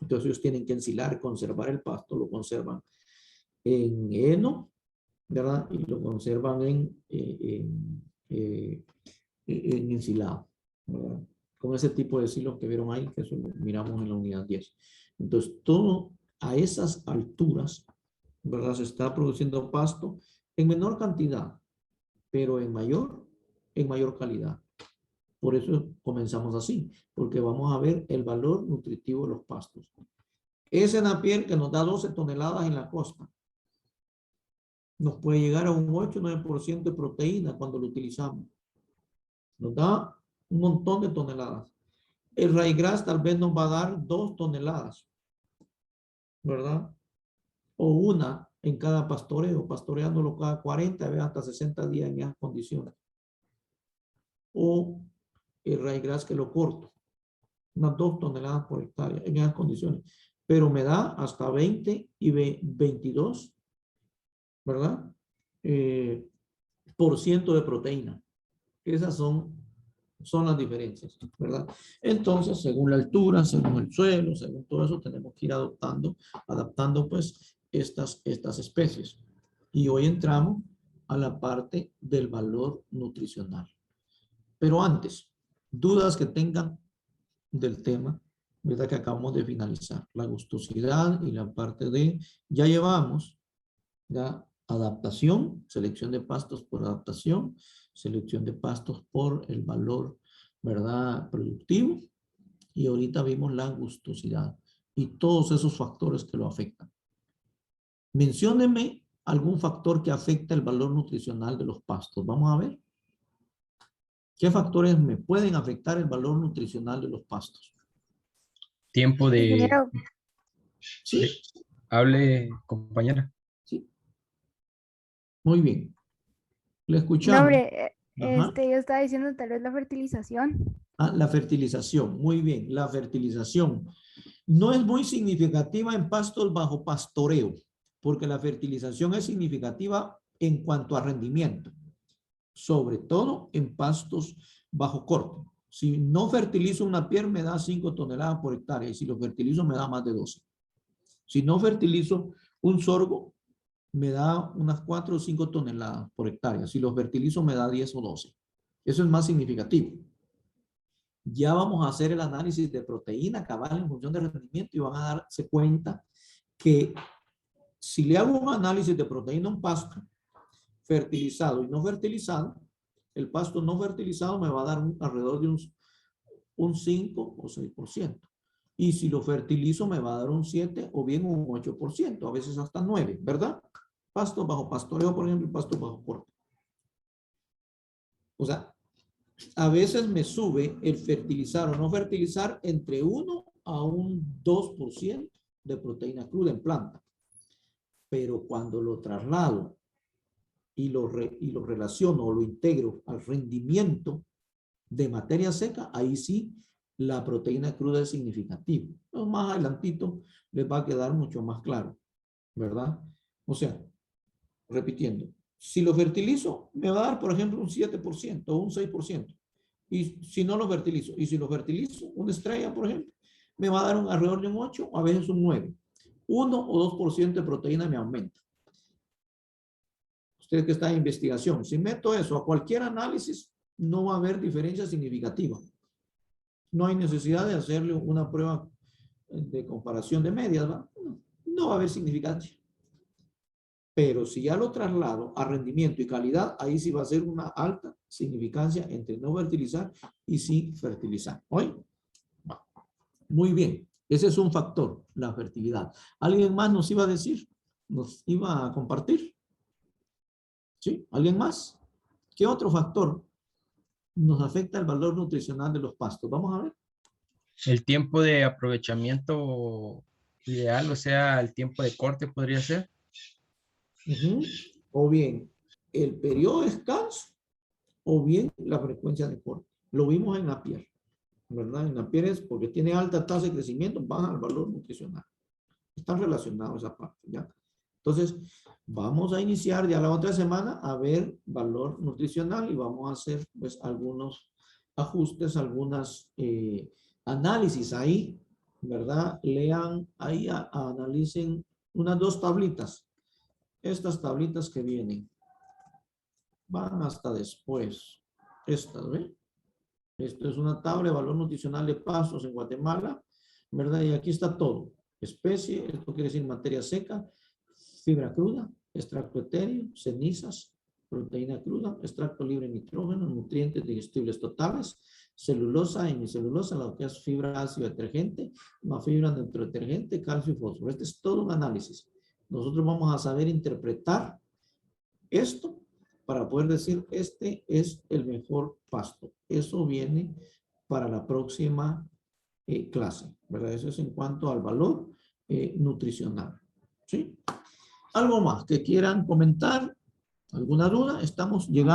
Speaker 1: Entonces ellos tienen que ensilar, conservar el pasto, lo conservan en heno, ¿verdad? Y lo conservan en ensilado, ¿verdad? Con ese tipo de silos que vieron ahí, que eso lo miramos en la unidad 10. Entonces, todo a esas alturas, ¿verdad? Se está produciendo pasto en menor cantidad, pero en mayor calidad. Por eso comenzamos así, porque vamos a ver el valor nutritivo de los pastos. Ese napier que nos da 12 toneladas en la costa, nos puede llegar a un 8 o 9% de proteína cuando lo utilizamos. Nos da un montón de toneladas. El ryegrass tal vez nos va a dar 2 toneladas, ¿verdad? O una en cada pastoreo, pastoreándolo cada 40, hasta 60 días en esas condiciones. O el ryegrass que lo corto, unas 2 toneladas por hectárea en esas condiciones. Pero me da hasta 20 y 22, ¿verdad? Por ciento de proteína. Esas son las diferencias, ¿verdad? Entonces, según la altura, según el suelo, según todo eso, tenemos que ir adaptando pues estas especies. Y hoy entramos a la parte del valor nutricional. Pero antes, dudas que tengan del tema, ¿verdad? Que acabamos de finalizar. La gustosidad y la parte de, ya llevamos, ¿ya? Adaptación, selección de pastos por adaptación, selección de pastos por el valor, ¿verdad? Productivo. Y ahorita vimos la gustosidad y todos esos factores que lo afectan. Menciónenme algún factor que afecta el valor nutricional de los pastos. Vamos a ver. ¿Qué factores me pueden afectar el valor nutricional de los pastos?
Speaker 6: Tiempo de...
Speaker 3: Ingeniero,
Speaker 1: Sí,
Speaker 6: Hable, compañera.
Speaker 1: sí. Muy bien. Le
Speaker 3: no,
Speaker 1: escuchamos.
Speaker 3: hombre,
Speaker 1: Ajá.
Speaker 3: yo estaba diciendo tal vez la fertilización.
Speaker 1: La fertilización. Muy bien. La fertilización no es muy significativa en pastos bajo pastoreo, porque la fertilización es significativa en cuanto a rendimiento, sobre todo en pastos bajo corte. Si no fertilizo una piel, me da 5 toneladas por hectárea, y si lo fertilizo, me da más de 12. Si no fertilizo un sorgo, me da unas 4 o 5 toneladas por hectárea. Si lo fertilizo, me da 10 o 12. Eso es más significativo. Ya vamos a hacer el análisis de proteína cabal en función de rendimiento y van a darse cuenta que si le hago un análisis de proteína a un pasto fertilizado y no fertilizado, el pasto no fertilizado me va a dar alrededor de un 5 o 6%. Y si lo fertilizo me va a dar un 7 o bien un 8%, a veces hasta 9, ¿verdad? Pasto bajo pastoreo, por ejemplo, y pasto bajo corte. O sea, a veces me sube el fertilizar o no fertilizar entre 1 a un 2% de proteína cruda en planta. Pero cuando lo traslado y lo relaciono o lo integro al rendimiento de materia seca, ahí sí la proteína cruda es significativa. Entonces, más adelantito les va a quedar mucho más claro, ¿verdad? O sea, repitiendo, si lo fertilizo, me va a dar, por ejemplo, un 7% o un 6%. Y si no lo fertilizo, y si lo fertilizo, una estrella, por ejemplo, me va a dar un alrededor de un 8 o a veces un 9. 1 o 2% de proteína me aumenta. Usted que está en investigación, si meto eso a cualquier análisis, no va a haber diferencia significativa. No hay necesidad de hacerle una prueba de comparación de medias, ¿va? No va a haber significancia. Pero si ya lo traslado a rendimiento y calidad, ahí sí va a ser una alta significancia entre no fertilizar y sí fertilizar. ¿Oye? Muy bien. Ese es un factor, la fertilidad. ¿Alguien más nos iba a decir? ¿Nos iba a compartir? ¿Sí? ¿Alguien más? ¿Qué otro factor nos afecta el valor nutricional de los pastos? Vamos a ver.
Speaker 6: El tiempo de aprovechamiento ideal, o sea, el tiempo de corte podría ser.
Speaker 1: O bien el periodo de descanso o bien la frecuencia de corte. Lo vimos en la piel, ¿verdad? En la piel es porque tiene alta tasa de crecimiento, baja el valor nutricional. Están relacionados esa parte, ¿ya? Entonces, vamos a iniciar ya la otra semana a ver valor nutricional y vamos a hacer pues algunos ajustes, algunas análisis ahí, ¿verdad? Lean ahí, analicen unas 2 tablitas. Estas tablitas que vienen van hasta después. Estas, ¿ve? Esto es una tabla de valor nutricional de pastos en Guatemala, ¿verdad? Y aquí está todo. Especie, esto quiere decir materia seca, fibra cruda, extracto etéreo, cenizas, proteína cruda, extracto libre de nitrógeno, nutrientes digestibles totales, celulosa, hemicelulosa, lo que es fibra ácido detergente, más fibra neutrodetergente, calcio y fósforo. Este es todo un análisis. Nosotros vamos a saber interpretar esto para poder decir, este es el mejor pasto. Eso viene para la próxima clase, ¿verdad? Eso es en cuanto al valor nutricional. ¿Sí? ¿Algo más que quieran comentar? ¿Alguna duda? Estamos llegando.